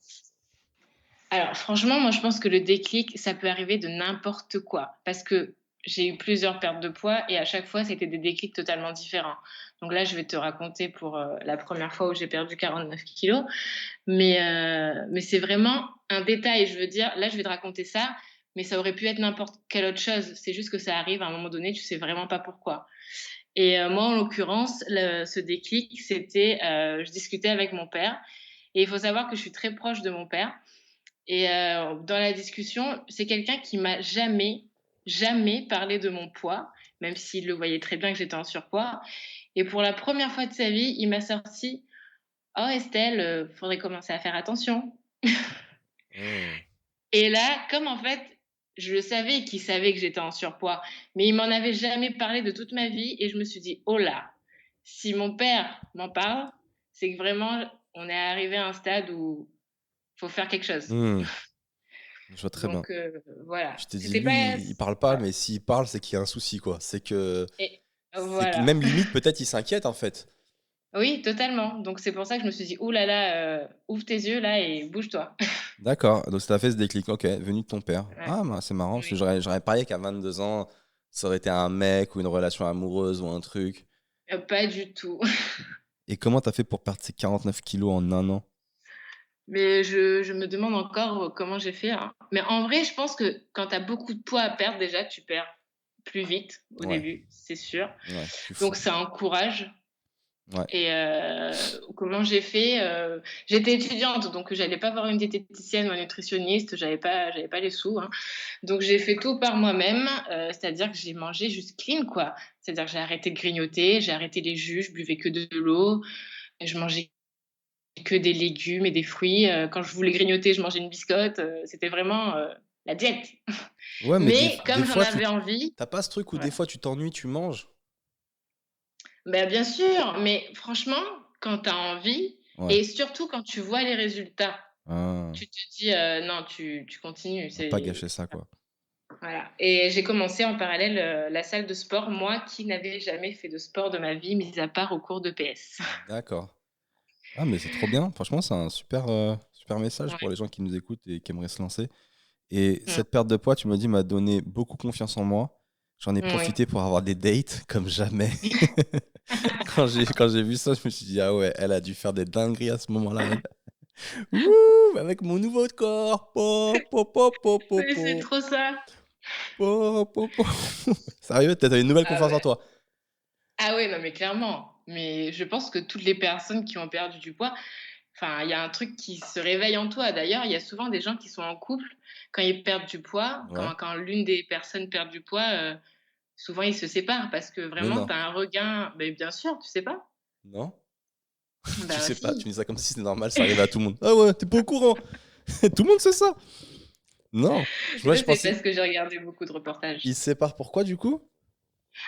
Alors franchement, moi je pense que le déclic, ça peut arriver de n'importe quoi. Parce que j'ai eu plusieurs pertes de poids et à chaque fois, c'était des déclics totalement différents. Donc là, je vais te raconter pour, la première fois où j'ai perdu 49 kilos. Mais c'est vraiment un détail. Je veux dire, là, je vais te raconter ça, mais ça aurait pu être n'importe quelle autre chose. C'est juste que ça arrive à un moment donné, tu sais vraiment pas pourquoi. Et moi, en l'occurrence, ce déclic, c'était, je discutais avec mon père et il faut savoir que je suis très proche de mon père et dans la discussion, c'est quelqu'un qui m'a jamais, jamais parlé de mon poids, même s'il le voyait très bien que j'étais en surpoids. Et pour la première fois de sa vie, il m'a sorti: «Oh Estelle, faudrait commencer à faire attention». Hmm. Et là, comme en fait, je le savais qu'il savait que j'étais en surpoids, mais il m'en avait jamais parlé de toute ma vie et je me suis dit: «Oh là, si mon père m'en parle, c'est que vraiment on est arrivé à un stade où faut faire quelque chose». Hmm. Je vois très bien. Donc voilà, Tu t'es dit, c'était lui, pas il parle pas, mais s'il parle, c'est qu'il y a un souci, quoi. C'est que. et C'est que voilà. même limite, peut-être, il s'inquiète, en fait. Oui, totalement. Donc c'est pour ça que je me suis dit: «Ouh là là, ouvre tes yeux là et bouge-toi». D'accord, donc ça t'a fait ce déclic, OK, venu de ton père. Ouais, Ah, bah, c'est marrant parce que oui. j'aurais parié qu'à 22 ans, ça aurait été un mec ou une relation amoureuse ou un truc. Pas du tout. Et comment t'as fait pour perdre ces 49 kilos en un an? Mais je me demande encore, comment j'ai fait, hein. Mais en vrai, je pense que quand tu as beaucoup de poids à perdre, déjà, tu perds plus vite au Ouais, début, c'est sûr. ouais, tu Donc fonds. ça encourage. Ouais, Et comment j'ai fait? J'étais étudiante, donc j'allais pas voir une diététicienne ou un nutritionniste, j'avais pas les sous, hein. Donc j'ai fait tout par moi-même, c'est-à-dire que j'ai mangé juste clean, quoi. C'est-à-dire que j'ai arrêté de grignoter, j'ai arrêté les jus, je buvais que de l'eau, et je mangeais que des légumes et des fruits. Quand je voulais grignoter, je mangeais une biscotte, c'était vraiment, la diète. ouais, mais Mais des comme j'en fois, avais envie, t'as pas ce truc où ouais. des fois tu t'ennuies, tu manges? Bah, bien sûr, mais franchement, quand tu as envie Ouais. et surtout quand tu vois les résultats, Ah, tu te dis, «Non, tu continues». faut pas gâcher ça, quoi. Voilà, et j'ai commencé en parallèle, la salle de sport, moi qui n'avais jamais fait de sport de ma vie, mis à part au cours d'EPS. D'accord. Ah, mais c'est trop bien. Franchement, c'est un super, super message pour Ouais. les gens qui nous écoutent et qui aimeraient se lancer. Et Mmh. cette perte de poids, tu me dis, m'a donné beaucoup confiance en moi. J'en ai Moui. profité pour avoir des dates comme jamais. Quand j'ai vu ça, je me suis dit: «Ah ouais, elle a dû faire des dingueries à ce moment-là, elle». Wouh! Avec mon nouveau corps. Po, po, po, po, po, Oui, c'est po. trop ça. Po, po, po. Sérieux, tu as une nouvelle Ah confiance en ouais. toi? Ah ouais, non, mais clairement. Mais je pense que toutes les personnes qui ont perdu du poids, enfin, il y a un truc qui se réveille en toi. D'ailleurs, il y a souvent des gens qui sont en couple, quand ils perdent du poids, Ouais, quand l'une des personnes perd du poids, souvent ils se séparent parce que mais vraiment non. tu as un regain, beh, bien sûr, tu sais pas? Non? Tu Ben sais pas, tu si, dis ça comme si c'était normal, ça arrivait à tout le monde. Ah ouais, tu pas au courant? Tout le monde sait ça? Non. Moi, ça je c'est pensais parce que j'ai regardé beaucoup de ils reportages. se séparent pourquoi du coup?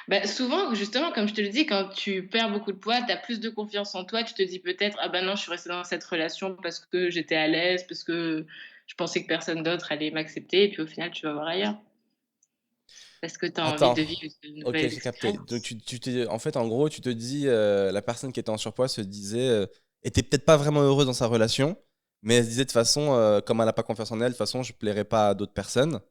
Bah, souvent, justement, comme je te le dis, quand tu perds beaucoup de poids, tu as plus de confiance en toi, tu te dis peut-être: «Ah bah non, je suis restée dans cette relation parce que j'étais à l'aise, parce que je pensais que personne d'autre allait m'accepter», et puis au final tu vas voir ailleurs. Parce que tu as envie Attends. de vivre de OK, nouvelles j'ai capté. Donc expériences. tu t'es en fait, en gros, tu te dis, la personne qui était en surpoids se disait, était peut-être pas vraiment heureuse dans sa relation, mais elle se disait: «De toute façon, comme elle a pas confiance en elle, de toute façon, je plairai pas à d'autres personnes»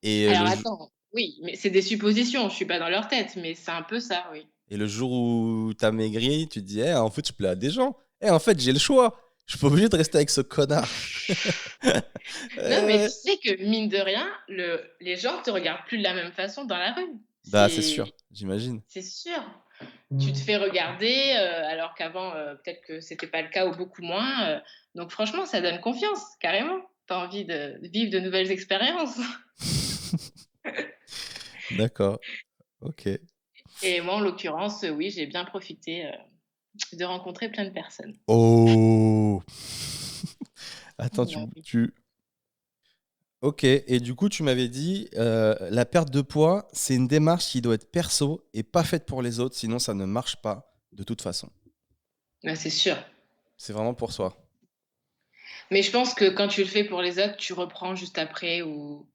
Alors attends, oui, mais c'est des suppositions, je suis pas dans leur tête, mais c'est un peu ça, oui. et le jour où tu as maigri, tu te dis: «Eh, en fait, je plais à des gens. Eh, en fait, j'ai le choix. Je suis pas obligé de rester avec ce connard». Non, mais tu Ouais. sais que mine de rien, les gens te regardent plus de la même façon dans la rue. Bah, c'est sûr, C'est j'imagine. c'est sûr. Tu te fais regarder, alors qu'avant, peut-être que c'était pas le cas ou beaucoup moins, donc franchement, ça donne confiance, carrément. Tu as envie de vivre de nouvelles expériences. D'accord, OK. Et moi, en l'occurrence, oui, j'ai bien profité, de rencontrer plein de personnes. Oh! Attends, Bah oui. OK, et du coup, tu m'avais dit, la perte de poids, c'est une démarche qui doit être perso et pas faite pour les autres, sinon ça ne marche pas de toute façon. Bah, c'est sûr. C'est vraiment pour soi. Mais je pense que quand tu le fais pour les autres, tu reprends juste après, ou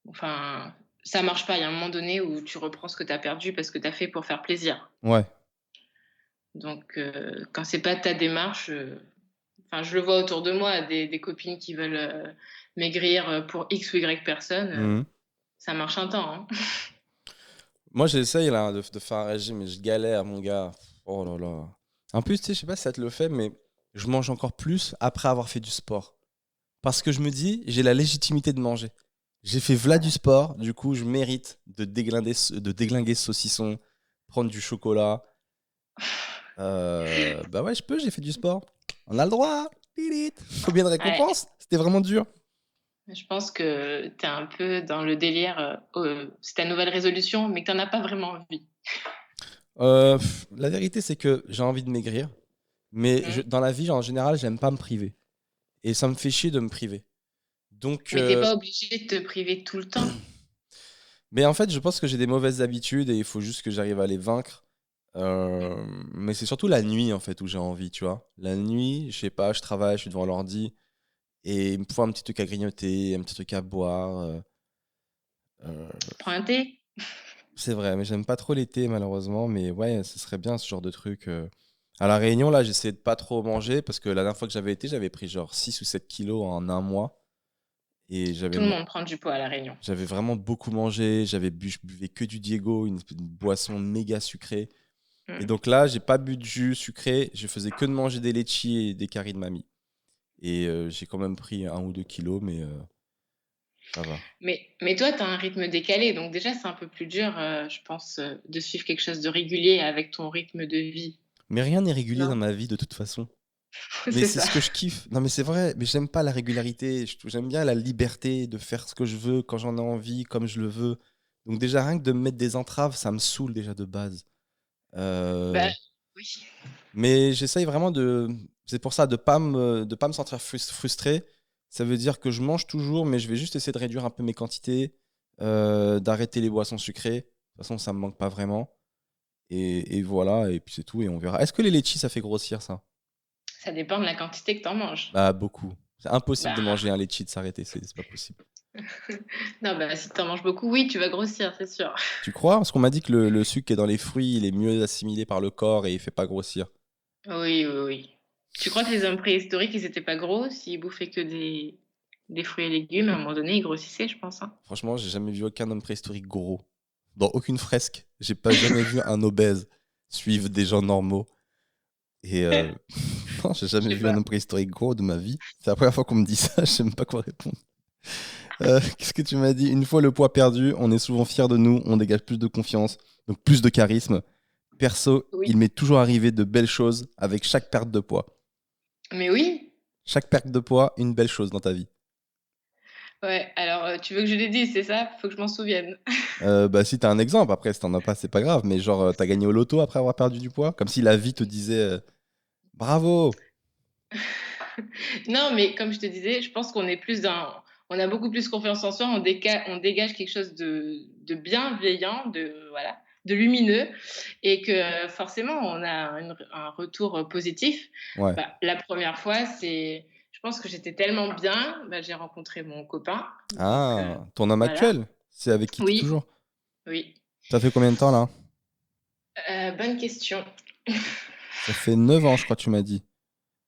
enfin, ça marche pas. Il y a un moment donné où tu reprends ce que tu as perdu parce que tu as fait pour faire plaisir. Ouais. Donc quand c'est pas ta démarche, enfin, je le vois autour de moi, des copines qui veulent, maigrir, pour X ou Y personne, Mmh. ça marche un temps, hein. Moi, j'essaye là de faire un régime, mais je galère, mon gars. Oh là là. En plus, tu sais, je sais pas si ça te le fait, mais je mange encore plus après avoir fait du sport. Parce que je me dis, j'ai la légitimité de manger. J'ai fait v'là du sport, du coup, je mérite de déglinguer ce saucisson, prendre du chocolat. Bah ouais, j'ai fait du sport. On a le droit. Tilit. Combien de Ouais, récompenses? C'était vraiment dur. je pense que tu es un peu dans le délire, c'est ta nouvelle résolution, mais que tu en as pas vraiment envie. La vérité, c'est que j'ai envie de maigrir, mais Mmh. dans la vie, en général, j'aime pas me priver. Et ça me fait chier de me priver. Donc, Mais tu es pas obligé de te priver tout le temps. mais en fait, je pense que j'ai des mauvaises habitudes et il faut juste que j'arrive à les vaincre. Mais c'est surtout la nuit, en fait, où j'ai envie, tu vois. La nuit, je sais pas, je travaille, je suis devant l'ordi et il me faut un petit truc à grignoter, un petit truc à boire. Euh, Prends un thé. c'est vrai, mais j'aime pas trop l'été, malheureusement. Mais ouais, ce serait bien ce genre de truc. À La Réunion, là, j'essayais de pas trop manger parce que la dernière fois que j'avais été, j'avais pris genre 6 ou 7 kilos en un mois. Et Tout le monde prend du poids à La Réunion. j'avais vraiment beaucoup mangé. Je buvais que du Diego, une boisson méga sucrée. Et Mm. donc là, j'ai pas bu de jus sucré. Je faisais que de manger des litchis et des caries de mamie. Et j'ai quand même pris 1 ou 2 kilos, mais ça va. Mais toi, tu as un rythme décalé, donc déjà, c'est un peu plus dur, je pense, de suivre quelque chose de régulier avec ton rythme de vie, Mais rien n'est régulier dans non? ma vie de toute façon. Mais C'est c'est ça. ce que je kiffe. Non, mais c'est vrai, mais j'aime pas la régularité. J'aime bien la liberté de faire ce que je veux quand j'en ai envie, comme je le veux. Donc déjà, rien que de me mettre des entraves, ça me saoule déjà de base. Bah, Euh, oui. mais j'essaye vraiment de... C'est pour ça, de pas me sentir frustré. Ça veut dire que je mange toujours, mais je vais juste essayer de réduire un peu mes quantités, d'arrêter les boissons sucrées. De toute façon, ça me manque pas vraiment. Et voilà, et puis c'est tout, et on verra. Est-ce que les litchis, ça fait grossir, ça? Ça dépend de la quantité que tu en manges. Bah, beaucoup. C'est impossible de Bah, manger un litchi, de s'arrêter, c'est pas possible. non, bah, si tu en manges beaucoup, oui, tu vas grossir, c'est sûr. Tu crois? Parce qu'on m'a dit que le sucre qui est dans les fruits, il est mieux assimilé par le corps et il fait pas grossir. Oui, oui, oui. Tu crois que les hommes préhistoriques, ils étaient pas gros s'ils bouffaient que des fruits et légumes? À un moment donné, ils grossissaient, je pense, hein. Franchement, j'ai jamais vu aucun homme préhistorique gros. Dans aucune fresque, j'ai pas jamais vu un obèse suivre des gens normaux. Et non, j'ai Je jamais sais vu un pas. homme préhistorique gros de ma vie. C'est la première fois qu'on me dit ça, je sais même pas quoi répondre. Qu'est-ce que tu m'as dit? Une fois le poids perdu, on est souvent fier de nous, on dégage plus de confiance, donc plus de charisme. Perso, Oui, il m'est toujours arrivé de belles choses avec chaque perte de poids. mais oui. Chaque perte de poids, une belle chose dans ta vie. Ouais, alors, tu veux que je les dise, c'est ça? Faut que je m'en souvienne. Bah, si t'as un exemple, après, si t'en as pas, c'est pas grave. Mais genre, t'as gagné au loto après avoir perdu du poids? Comme si la vie te disait bravo! Non, mais comme je te disais, je pense qu'on est plus dans on a beaucoup plus confiance en soi, on dégage quelque chose de bienveillant, de voilà, de lumineux et que forcément on a un retour, positif. Ouais. Bah, la première fois, je pense que j'étais tellement bien, bah, j'ai rencontré mon copain, donc Ah, ton homme voilà. actuel? C'est avec qui t'es Oui, toujours? oui. Ça fait combien de temps là? Bonne question. Ça fait 9 ans, je crois, tu m'as dit.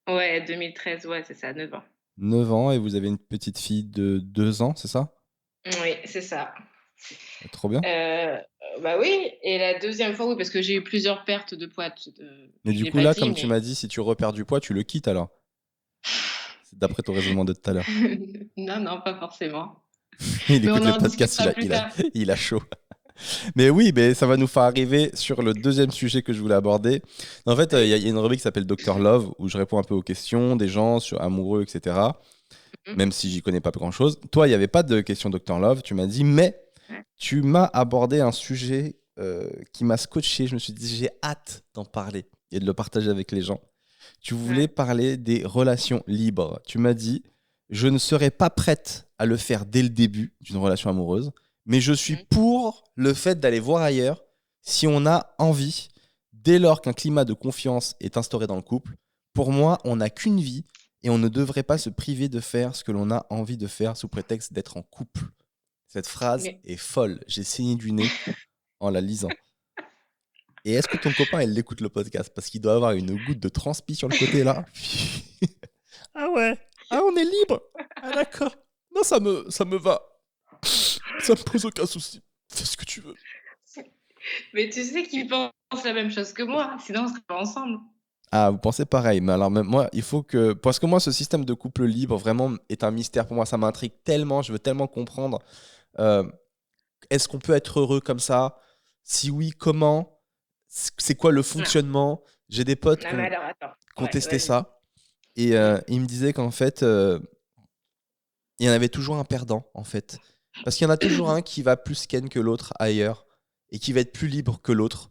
Ouais, 2013, ouais, c'est ça, 9 ans. 9 ans et vous avez une petite fille de 2 ans, c'est ça? Oui, c'est ça. Trop bien. Heu, bah, oui et la deuxième fois, oui, parce que j'ai eu plusieurs pertes de poids, Mais je du l'ai coup, pas là, dit, comme tu mais m'as dit, si tu reperds du poids, tu le quittes alors. C'est d'après ton raisonnement de tout à l'heure. non, non, pas forcément. Il Mais on écoute les en podcasts, discutera plus tard. il a chaud. Mais oui, mais ça va nous faire arriver sur le deuxième sujet que je voulais aborder. En fait, il y, Oui. a une rubrique qui s'appelle Docteur Love, où je réponds un peu aux questions des gens sur amoureux, etc. Mmh. Même si j'y connais pas grand-chose. Toi, il n'y avait pas de question Docteur Love, tu m'as dit, mais Ouais. tu m'as abordé un sujet qui m'a scotché. Je me suis dit, j'ai hâte d'en parler et de le partager avec les gens. Tu voulais Ouais. parler des relations libres. Tu m'as dit, je ne serais pas prête à le faire dès le début d'une relation amoureuse, mais je suis Mmh. pour le fait d'aller voir ailleurs si on a envie, dès lors qu'un climat de confiance est instauré dans le couple. Pour moi, on n'a qu'une vie et on ne devrait pas se priver de faire ce que l'on a envie de faire sous prétexte d'être en couple. Cette phrase Mais est folle. J'ai saigné du nez en la lisant. Et est-ce que ton copain, il écoute le podcast? Parce qu'il doit avoir une goutte de transpi sur le côté là. Ah ouais. Ah, on est libre. Ah d'accord. Non, ça me va. Ça me pose aucun souci. Fais ce que tu veux. mais tu sais qu'il pense la même chose que moi, sinon on serait pas ensemble. Ah, vous pensez pareil. Mais alors, même moi, il faut que. Parce que moi, ce système de couple libre, vraiment, est un mystère pour moi. Ça m'intrigue tellement. Je veux tellement comprendre. Euh, Est-ce qu'on peut être heureux comme ça? Si oui, comment? C'est quoi le Non, fonctionnement? J'ai des potes non, mais alors attends. qui ont Ouais, testé vas-y. ça. Et Mmh. ils me disaient qu'en fait, il y en avait toujours un perdant, en fait. Parce qu'il y en a toujours un qui va plus ken que l'autre ailleurs et qui va être plus libre que l'autre.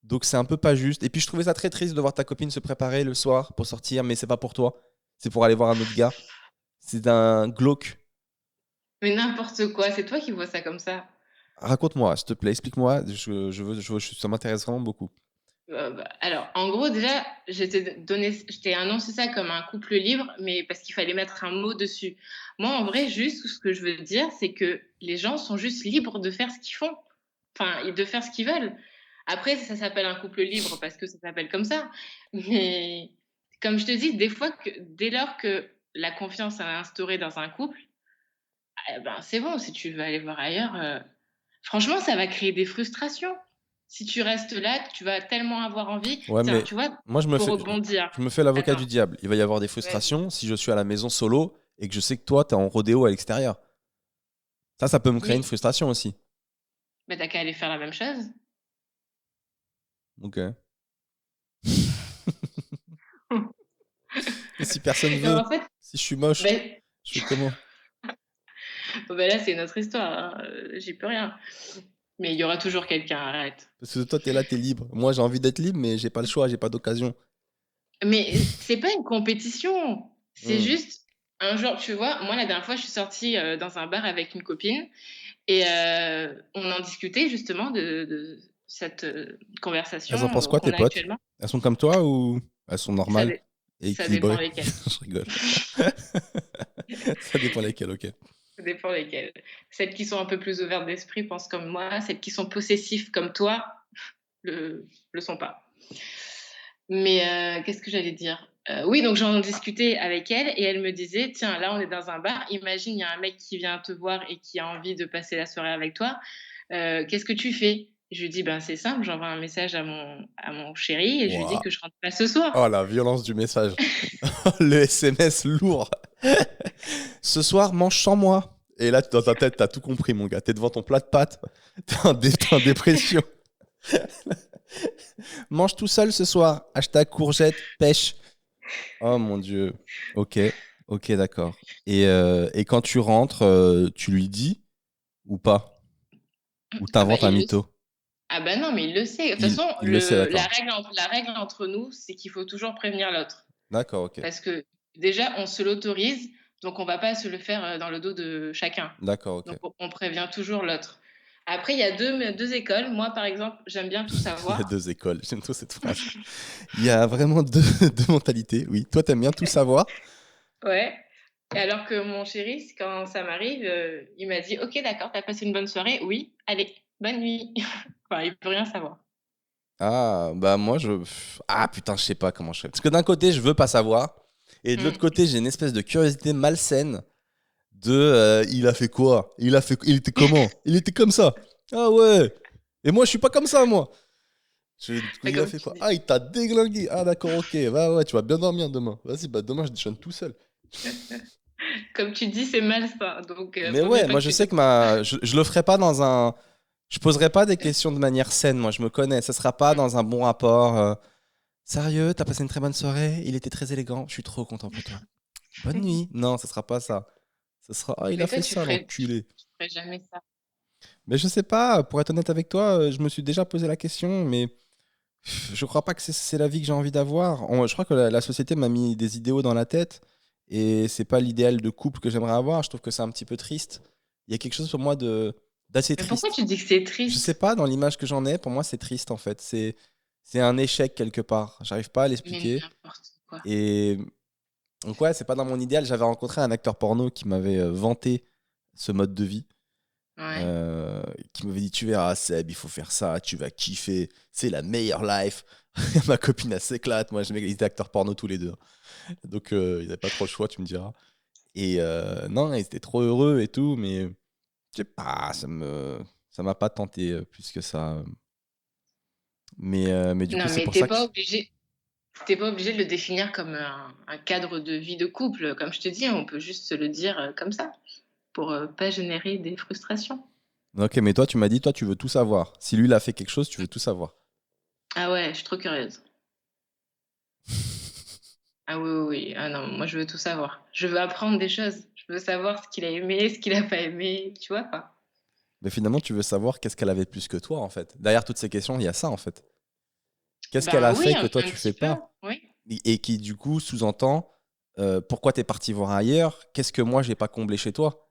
Donc c'est un peu pas juste. Et puis je trouvais ça très triste de voir ta copine se préparer le soir pour sortir, mais c'est pas pour toi. C'est pour aller voir un autre gars. C'est un glauque. Mais n'importe quoi, c'est toi qui vois ça comme ça. Raconte-moi, s'il te plaît, explique-moi. Ça m'intéresse vraiment beaucoup. Bah, alors, en gros, déjà, je t'ai annoncé ça comme un couple libre, mais parce qu'il fallait mettre un mot dessus. Moi, en vrai, juste, ce que je veux dire, c'est que les gens sont juste libres de faire ce qu'ils font, enfin, et de faire ce qu'ils veulent. Après, ça s'appelle un couple libre parce que ça s'appelle comme ça. Mais comme je te dis, des fois que dès lors que la confiance est instaurée dans un couple, eh ben, c'est bon, si tu veux aller voir ailleurs, franchement, ça va créer des frustrations. Si tu restes là, tu vas tellement avoir envie. Ouais, Tiens, mais tu vois, moi, pour rebondir, je me fais l'avocat attends, du diable. Il va y avoir des vas-y. frustrations si je suis à la maison solo et que je sais que toi, t'es en rodéo à l'extérieur. Ça peut me créer une Mais frustration aussi. bah, tu qu'à aller faire la même chose. Ok. Et si personne Non, veut, en fait, si je suis moche, beh, je fais comment? bon, bah, là, c'est une autre histoire, hein, j'y peux rien. Mais il y aura toujours quelqu'un, arrête. Parce que toi, t'es là, t'es libre. Moi, j'ai envie d'être libre, mais j'ai pas le choix, j'ai pas d'occasion. Mais c'est pas une compétition, c'est Hmm. juste un jour, tu vois, moi, la dernière fois, je suis sortie, dans un bar avec une copine et on en discutait justement de cette, Elles en conversation, pensent quoi, tes qu'on a potes? actuellement. Elles sont comme toi ou elles sont Ça normales dé et ça dépend équilibrées? lesquelles. Je rigole. Ça dépend lesquelles, ok. Ça dépend lesquelles. Celles qui sont un peu plus ouvertes d'esprit pensent comme moi, celles qui sont possessives comme toi le sont pas. Mais qu'est-ce que j'allais dire? Oui, donc j'en discutais avec elle et elle me disait: «Tiens, là, on est dans un bar, imagine, il y a un mec qui vient te voir et qui a envie de passer la soirée avec toi, qu'est-ce que tu fais?» Je lui dis: «Ben, c'est simple, j'envoie un message à mon chéri et je lui dis Waouh. que je rentre pas ce soir». Oh, la violence du message. Le SMS lourd. Ce soir, mange sans moi. Et là, dans ta tête, t'as tout compris, mon gars. T'es devant ton plat de pâtes. T'es en dépression. Mange tout seul ce soir. Hashtag courgette, pêche. Oh mon Dieu. Ok, ok, d'accord. Et quand tu rentres, tu lui dis ou pas? Ou Ah bah, t'inventes un mytho? ah bah, non, mais il le sait. De toute Il, façon, il le sait, d'accord. la règle entre nous, c'est qu'il faut toujours prévenir l'autre. D'accord, ok. Parce que déjà, on se l'autorise, donc on va pas se le faire, dans le dos de chacun. D'accord, ok. Donc on prévient toujours l'autre. Après, il y a 2 écoles. Moi, par exemple, j'aime bien tout Il y a savoir. deux écoles. J'aime trop cette phrase. Il y a vraiment deux mentalités. Oui, toi, t'aimes bien tout savoir. Ouais. Et alors que mon chéri, quand ça m'arrive, il m'a dit: «OK, d'accord, tu as passé une bonne soirée? Oui, allez, bonne nuit». Enfin, il peut rien savoir. Ah, bah moi, Ah putain, je sais pas comment je fais. Parce que d'un côté, je veux pas savoir. Et de l'autre Mmh. côté, j'ai une espèce de curiosité malsaine de il a fait quoi? Il était comment? Il était comme ça. Ah ouais. Et moi, je suis pas comme ça, moi. Bah, Il a comme fait tu quoi? dis Ah, il t'a déglingué. Ah d'accord, ok. Bah ouais, tu vas bien dormir demain. Vas-y, bah demain, je déjeune tout seul. comme tu dis, c'est malsain, donc Mais vaut mieux ouais, pas moi, que je tu sais découvres. que je le ferai pas dans un. Je poserai pas des questions de manière saine. Moi, je me connais. Ça sera pas Mmh. dans un bon rapport. Sérieux, t'as passé une très bonne soirée? Il était très élégant. Je suis trop content pour toi. Bonne nuit. Non, ça sera pas ça. Ce sera, ah, il a Mais toi, fait ça, l'enculé. tu ferais jamais ça. Mais je sais pas, pour être honnête avec toi, je me suis déjà posé la question, mais je crois pas que c'est la vie que j'ai envie d'avoir. Je crois que la société m'a mis des idéaux dans la tête et c'est pas l'idéal de couple que j'aimerais avoir. Je trouve que c'est un petit peu triste. Il y a quelque chose pour moi d'assez Mais pourquoi triste. tu dis que c'est Je sais triste? pas, dans l'image que j'en ai, pour moi, c'est triste en fait. C'est un échec quelque part. J'arrive pas à Mais l'expliquer. n'importe quoi. Et donc ouais, c'est pas dans mon idéal. J'avais rencontré un acteur porno qui m'avait vanté ce mode de vie. Ouais. euh, qui m'avait dit tu verras Seb, il faut faire ça, tu vas kiffer, c'est la meilleure life. Ma copine elle s'éclate, moi ils étaient acteurs porno tous les deux. Donc ils n'avaient pas trop le choix, tu me diras. Et non, ils étaient trop heureux et tout, mais je sais pas, ça m'a pas tenté plus que ça. Mais du coup Non, c'est mais pour ça que t'es pas obligé de le définir comme un cadre de vie de couple. Comme je te dis, on peut juste se le dire, comme ça, pour, pas générer des frustrations. ok, mais toi tu m'as dit toi tu veux tout savoir. Si lui il a fait quelque chose, tu veux tout savoir. Ah ouais, je suis trop curieuse. Ah oui, oui, oui. Ah non, moi je veux tout savoir. Je veux apprendre des choses. Je veux savoir ce qu'il a aimé, ce qu'il a pas aimé, tu vois pas? Mais finalement tu veux savoir qu'est-ce qu'elle avait de plus que toi en fait. Derrière toutes ces questions, il y a ça en fait. Qu'est-ce qu'elle Ben a oui, fait que toi un tu petit fais peu, pas? oui. Et qui du coup sous-entend pourquoi t'es parti voir ailleurs? Qu'est-ce que moi j'ai pas comblé chez toi?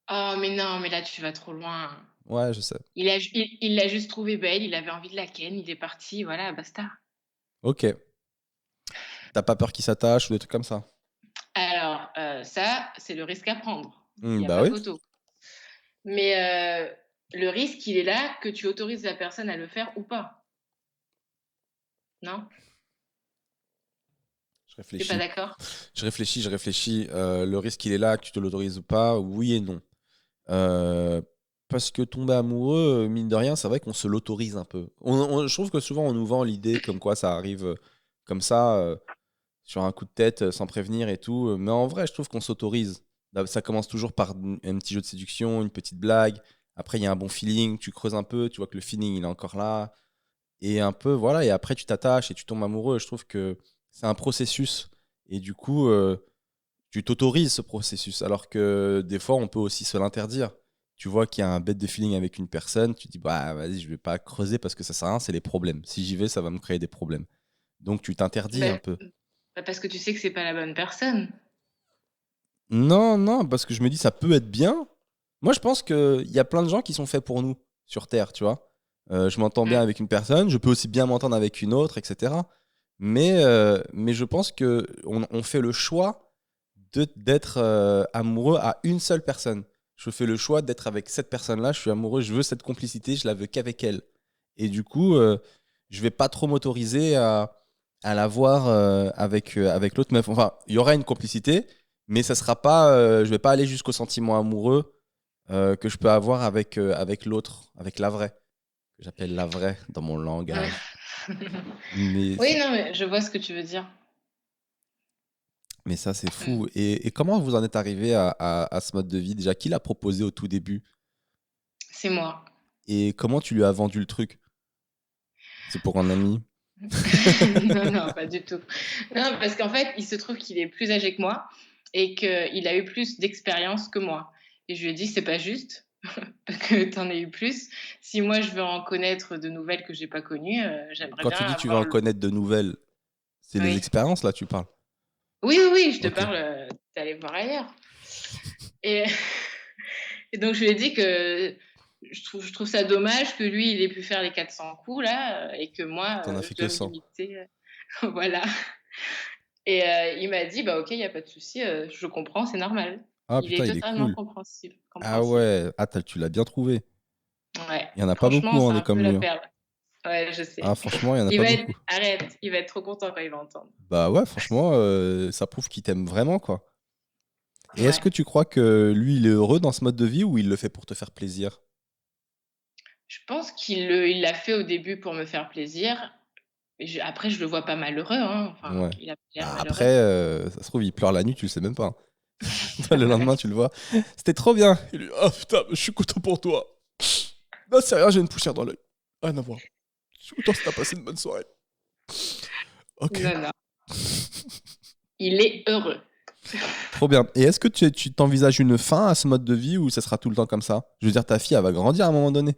Oh mais non, mais là tu vas trop loin. Ouais, je sais. Il l'a juste trouvée belle, il avait envie de la ken, il est parti, voilà, basta. Ok. T'as pas peur qu'il s'attache ou des trucs comme ça? Alors, ça, c'est le risque à prendre. Il y a Bah pas oui. photo. Mais le risque, il est là que tu autorises la personne à le faire ou pas. Non? Je T'es pas réfléchis. d'accord? Je réfléchis. Le risque, il est là, que tu te l'autorises ou pas. Oui et non. Euh, Parce que tomber amoureux, mine de rien, c'est vrai qu'on se l'autorise un peu. Je trouve que souvent, on nous vend l'idée comme quoi ça arrive comme ça, sur un coup de tête, sans prévenir et tout. Mais en vrai, je trouve qu'on s'autorise. Ça commence toujours par un petit jeu de séduction, une petite blague. Après, il y a un bon feeling, tu creuses un peu, tu vois que le feeling, il est encore là. Et un peu, voilà, et après tu t'attaches et tu tombes amoureux. Je trouve que c'est un processus. Et du coup, tu t'autorises ce processus. Alors que des fois, on peut aussi se l'interdire. Tu vois qu'il y a un bête de feeling avec une personne, tu dis, bah vas-y, je vais pas creuser parce que ça sert à rien, c'est les problèmes. Si j'y vais, ça va me créer des problèmes. Donc tu t'interdis un Beh, peu. parce que tu sais que c'est pas la bonne personne. Non, non, parce que je me dis, ça peut être bien. Moi, je pense qu'il y a plein de gens qui sont faits pour nous sur Terre, tu vois. Je m'entends bien Mmh. avec une personne, je peux aussi bien m'entendre avec une autre, etc. Mais je pense que on fait le choix d'être amoureux à une seule personne. Je fais le choix d'être avec cette personne-là, je suis amoureux, je veux cette complicité, je la veux qu'avec elle. Et du coup, je vais pas trop m'autoriser à la voir avec l'autre meuf. Enfin, il y aura une complicité, mais ça sera pas, je vais pas aller jusqu'au sentiment amoureux que je peux avoir avec l'autre, avec la vraie, que j'appelle la vraie dans mon langage. Mais, Oui, non, mais je vois ce que tu veux dire. mais ça, c'est Mmh. fou. Et comment vous en êtes arrivé à ce mode de vie? Déjà, qui l'a proposé au tout début? C'est moi. Et comment tu lui as vendu le truc? C'est pour un ami? Non, non, pas du tout. Non, parce qu'en fait, il se trouve qu'il est plus âgé que moi et qu'il a eu plus d'expérience que moi et je lui ai dit: «C'est pas juste que tu en aies eu plus. Si moi, je veux en connaître de nouvelles que j'ai pas connues, j'aimerais Quand bien tu dis tu vas avoir en le». connaître de nouvelles, c'est les Oui. expériences là, tu parles? Oui, oui, oui, je te Ok. parle, d'aller voir ailleurs et et donc je lui ai dit que je trouve ça dommage que lui, il ait pu faire les 400 coups là, et que moi, T'en as je fait que dois me 100. limiter, voilà. Et il m'a dit: «Bah, OK, il y a pas de souci, je comprends, c'est normal». Ah Il est putain, il est totalement cool. compréhensif Ah compréhensif. ouais, ah tu l'as bien trouvé. Ouais, Il y en a pas franchement, beaucoup hein, c'est des un peu comme la lui, hein. perle. Ouais, je Ah sais. franchement, il y en a Il pas va être beaucoup. arrête, il va être trop content quand il va entendre. Bah ouais, franchement, ça prouve qu'il t'aime vraiment quoi. Et est-ce Ouais. que tu crois que lui, il est heureux dans ce mode de vie ou il le fait pour te faire plaisir? Je pense il l'a fait au début pour me faire plaisir. Et après, je le vois pas malheureux, hein, enfin, Ouais. il a pas l'air Bah malheureux. après, ça se trouve, il pleure la nuit, tu le sais même pas, hein. Toi, le lendemain, tu le vois. C'était trop bien. Il lui, oh putain, je suis content pour toi. Non, c'est rien, j'ai une poussière dans l'œil. Rien à voir. Je suis content si t'as passé une bonne soirée. Ok. Non, non, il est heureux. Trop bien. Et est-ce que tu t'envisages une fin à ce mode de vie ou ça sera tout le temps comme ça? Je veux dire, ta fille, elle va grandir à un moment donné.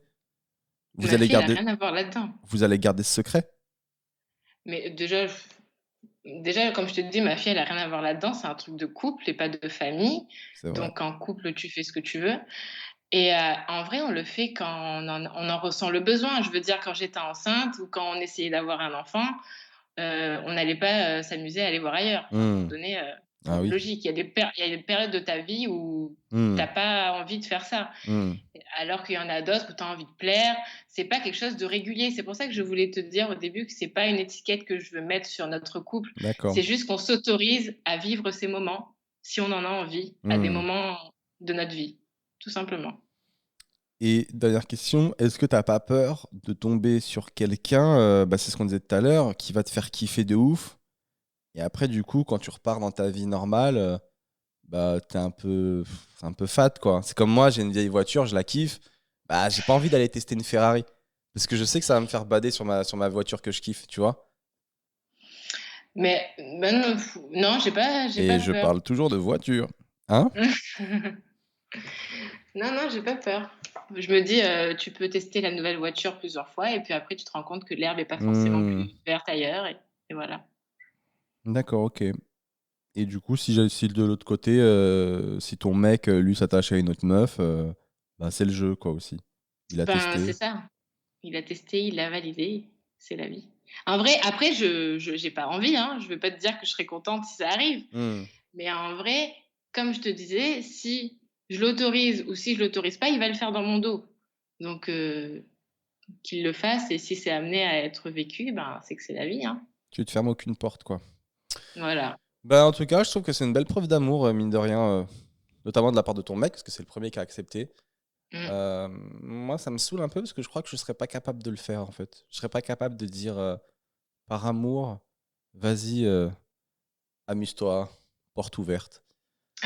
Vous Ma allez fille, elle a garder, rien à voir là-dedans. vous allez garder ce secret? Mais déjà, comme je te dis, ma fille, elle a rien à voir là-dedans. C'est un truc de couple et pas de famille. C'est vrai. Donc en couple, tu fais ce que tu veux et en vrai, on le fait quand on en ressent le besoin. Je veux dire, quand j'étais enceinte ou quand on essayait d'avoir un enfant, on n'allait pas, s'amuser à aller voir ailleurs. À un moment Hmm. donné, Ah oui. logique. Il y a des périodes de ta vie où tu Hmm. as pas envie de faire ça. Hmm. Alors qu'il y en a d'autres où tu as envie de plaire. C'est pas quelque chose de régulier. C'est pour ça que je voulais te dire au début que c'est pas une étiquette que je veux mettre sur notre couple. D'accord. C'est juste qu'on s'autorise à vivre ces moments, si on en a envie, à des Hmm. moments de notre vie, tout simplement. Et dernière question, est-ce que t'as pas peur de tomber sur quelqu'un, bah, c'est ce qu'on disait tout à l'heure, qui va te faire kiffer de ouf, et après du coup quand tu repars dans ta vie normale, bah t'es un peu fat quoi. C'est comme moi, j'ai une vieille voiture, je la kiffe, bah j'ai pas envie d'aller tester une Ferrari, parce que je sais que ça va me faire bader sur ma voiture que je kiffe, tu vois. Mais non, non, j'ai Et pas je peur. parle toujours de voiture. Hein? Non, non, j'ai pas peur. Je me dis, tu peux tester la nouvelle voiture plusieurs fois et puis après tu te rends compte que l'herbe est pas forcément Hmm. plus verte ailleurs et voilà. D'accord, ok. Et du coup, si de l'autre côté, si ton mec, lui, s'attache à une autre meuf, bah, c'est le jeu, quoi, aussi. Il a Ben, c'est testé. ça. Il a testé, il a validé, c'est la vie. En vrai, après je j'ai pas envie, hein, je vais pas te dire que je serais contente si ça arrive, Hmm. mais en vrai, comme je te disais, si je l'autorise ou si je l'autorise pas, il va le faire dans mon dos. Donc qu'il le fasse et si c'est amené à être vécu, ben, c'est que c'est la vie, hein. Tu te fermes aucune porte, quoi. Voilà. Bah, en tout cas, je trouve que c'est une belle preuve d'amour, mine de rien, notamment de la part de ton mec, parce que c'est le premier qui a accepté. Mmh. Moi, ça me saoule un peu parce que je crois que je serais pas capable de le faire, en fait. Je serais pas capable de dire par amour, vas-y, amuse-toi, porte ouverte.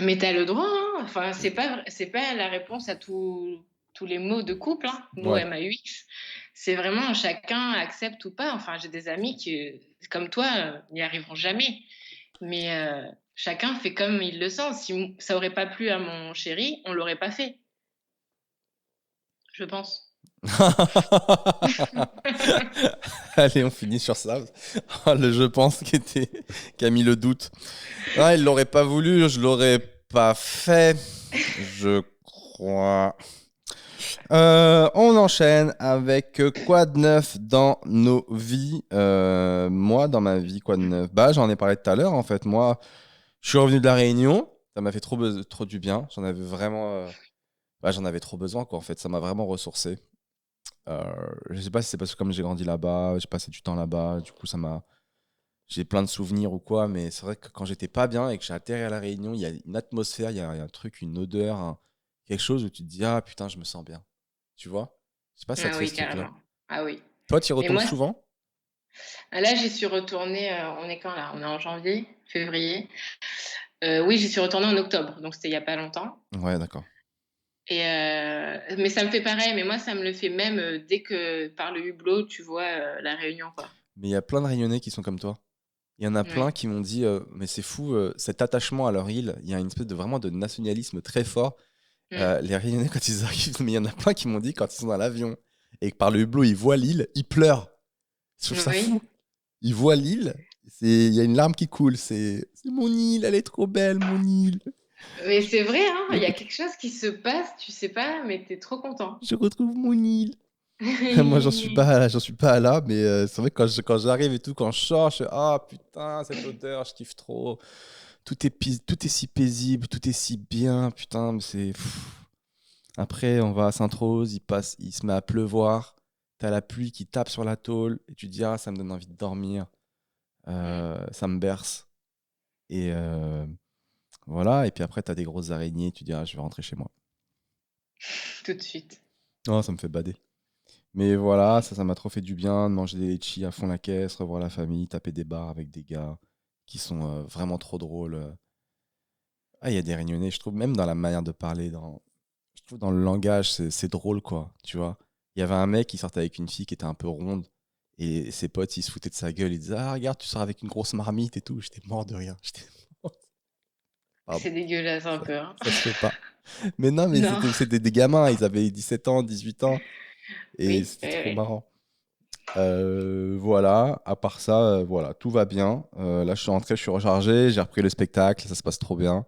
Mais tu as le droit, hein. Enfin, c'est pas la réponse à tous les mots de couple, hein, mot Ouais. MAUX. C'est vraiment chacun accepte ou pas. Enfin, j'ai des amis qui, comme toi, n'y arriveront jamais. Mais chacun fait comme il le sent. Si ça aurait pas plu à mon chéri, on l'aurait pas fait, je pense. Allez, on finit sur ça. Oh, le je pense qui a mis le doute. Ah, il l'aurait pas voulu, je l'aurais pas fait, je crois. On enchaîne avec quoi de neuf dans nos vies. Moi, dans ma vie, quoi de neuf? Bah, j'en ai parlé tout à l'heure. En fait, moi, je suis revenu de la Réunion. Ça m'a fait trop du bien. J'en avais vraiment, j'en avais trop besoin, quoi. En fait, ça m'a vraiment ressourcé. Je sais pas si c'est parce que comme j'ai grandi là-bas, j'ai passé du temps là-bas. Du coup, j'ai plein de souvenirs ou quoi. Mais c'est vrai que quand j'étais pas bien et que j'ai atterri à la Réunion, il y a une atmosphère, il y a un truc, une odeur, quelque chose où tu te dis ah putain, je me sens bien. Tu vois? Je sais pas si ça te Ah fait oui, ce truc-là. carrément. Ah oui. Toi, tu y Mais retournes moi, souvent? là, j'y suis retournée, on est quand là? On est en janvier, février. Oui, j'y suis retournée en octobre, donc c'était il y a pas longtemps Ouais, d'accord. et mais ça me fait pareil, mais moi, ça me le fait même, dès que par le hublot, tu vois, la Réunion, quoi. Mais il y a plein de Réunionnais qui sont comme toi. Il y en a plein Oui. qui m'ont dit mais c'est fou, cet attachement à leur île, il y a une espèce de vraiment de nationalisme très fort. Mmh. Les Réunionnais, quand ils arrivent, mais il y en a plein qui m'ont dit quand ils sont dans l'avion et que par le hublot, ils voient l'île, ils pleurent. Je trouve ça Oui. fou. Ils voient l'île, il y a une larme qui coule. C'est mon île, elle est trop belle, mon île. Mais c'est vrai, hein, il Je, y a ret- quelque chose qui se passe, tu sais pas, mais tu es trop content. je retrouve mon île. Moi, j'en suis pas là, mais c'est vrai que quand j'arrive et tout, quand je sors, je fais ah putain, cette odeur, je kiffe trop. Tout est si paisible, tout est si bien, putain, mais c'est. Après, on va à Sainte-Rose, il se met à pleuvoir, t'as la pluie qui tape sur la tôle, et tu te dis ah, ça me donne envie de dormir, Mmh. ça me berce. Et voilà, et puis après, t'as des grosses araignées, tu dis ah, je vais rentrer chez moi. Tout de suite. Oh, ça me fait bader. Mais voilà, ça m'a trop fait du bien de manger des litchis à fond la caisse, revoir la famille, taper des bars avec des gars qui sont vraiment trop drôles. Ah, il y a des Réunionnais, je trouve, même dans la manière de parler, je trouve dans le langage, c'est drôle, quoi, tu vois. Il y avait un mec qui sortait avec une fille qui était un peu ronde, et ses potes, ils se foutaient de sa gueule, ils disaient, ah, regarde, tu sors avec une grosse marmite et tout. J'étais mort de rire. J'étais mort. Pardon, C'est dégueulasse un ça, peu, hein. ça se fait pas. Mais non, mais Non. c'était des gamins, ils avaient 17 ans, 18 ans, et Oui, c'était oui, trop oui. marrant. Voilà, à part ça, voilà, tout va bien. Là, je suis rentré, je suis rechargé, j'ai repris le spectacle, ça se passe trop bien.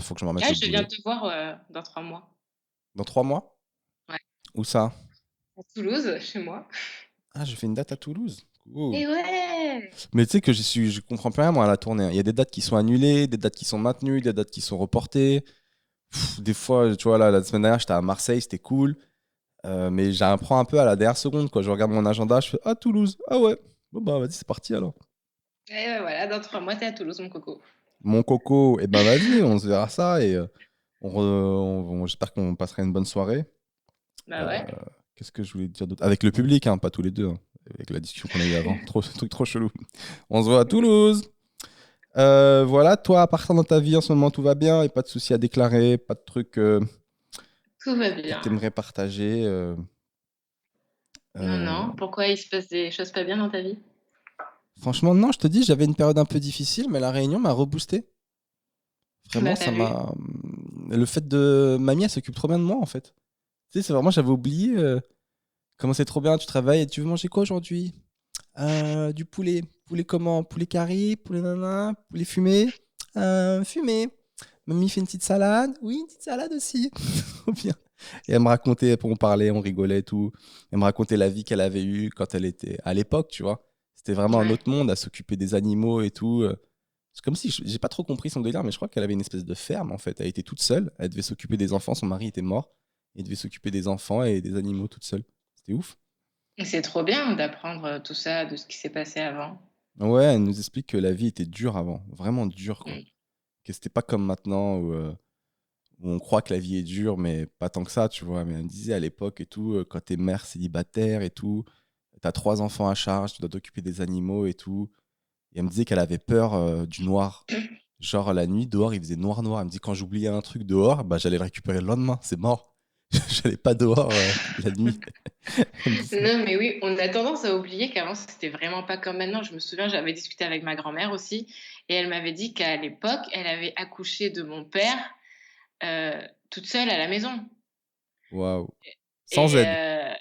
Faut que je me remette Ah, au je viens boulot. te voir, dans 3 mois. Dans 3 mois? Ouais. Où ça? À Toulouse, chez moi. Ah, je fais une date à Toulouse. Cool. Et ouais! Mais tu sais que je comprends plus rien moi à la tournée, hein. Il y a des dates qui sont annulées, des dates qui sont maintenues, des dates qui sont reportées. Des fois, tu vois, là, la semaine dernière, j'étais à Marseille, c'était cool. Mais j'apprends un peu à la dernière seconde, quoi. Je regarde mon agenda, je fais ah, Toulouse. Ah ouais. Bon, bah, vas-y, c'est parti alors. Et ouais, voilà, dans 3 mois, tu es à Toulouse, mon coco. Mon coco, et ben vas-y, on se verra ça et j'espère qu'on passera une bonne soirée. Bah Euh, ouais. Qu'est-ce que je voulais te dire d'autre? Avec le public, hein, pas tous les deux, hein. Avec la discussion qu'on a eue avant. Trop, truc trop chelou. On se voit à Toulouse. Voilà, toi, à part ça dans ta vie en ce moment, tout va bien et pas de soucis à déclarer, pas de trucs Tout va que bien. tu aimerais partager. Non, Euh, non. Pourquoi il se passe des choses pas bien dans ta vie? Franchement, non, je te dis, j'avais une période un peu difficile, mais la réunion m'a reboosté. Vraiment, Bah, ça tu vu? m'a. Le fait de. Mamie, elle s'occupe trop bien de moi, en fait. Tu sais, c'est vraiment, j'avais oublié comment c'est trop bien. Tu travailles et tu veux manger quoi aujourd'hui? Du poulet. Poulet comment? Poulet curry, poulet nana, poulet fumé. Fumé. Mamie fait une petite salade. Oui, une petite salade aussi. Trop bien. Et elle me racontait, on parlait, on rigolait et tout. Elle me racontait la vie qu'elle avait eue quand elle était à l'époque, tu vois. C'était vraiment un Ouais. autre monde à s'occuper des animaux et tout. C'est comme si, j'ai pas trop compris son délire, mais je crois qu'elle avait une espèce de ferme en fait. Elle était toute seule, elle devait s'occuper des enfants, son mari était mort. Elle devait s'occuper des enfants et des animaux toute seule. C'était ouf. C'est trop bien d'apprendre tout ça, de ce qui s'est passé avant. Ouais, elle nous explique que la vie était dure avant, vraiment dure, quoi. Mm. Que c'était pas comme maintenant où on croit que la vie est dure, mais pas tant que ça, tu vois. Mais elle me disait à l'époque et tout, quand t'es mère célibataire et tout, t'as 3 enfants à charge, tu dois t'occuper des animaux et tout. Et elle me disait qu'elle avait peur du noir. Genre la nuit, dehors, il faisait noir noir. Elle me dit quand j'oubliais un truc dehors, bah j'allais le récupérer le lendemain, c'est mort. J'allais pas dehors la nuit. Elle me dit ça. Non, mais oui, on a tendance à oublier qu'avant, c'était vraiment pas comme maintenant. Je me souviens, j'avais discuté avec ma grand-mère aussi, et elle m'avait dit qu'à l'époque, elle avait accouché de mon père toute seule à la maison. Waouh. Sans Et aide.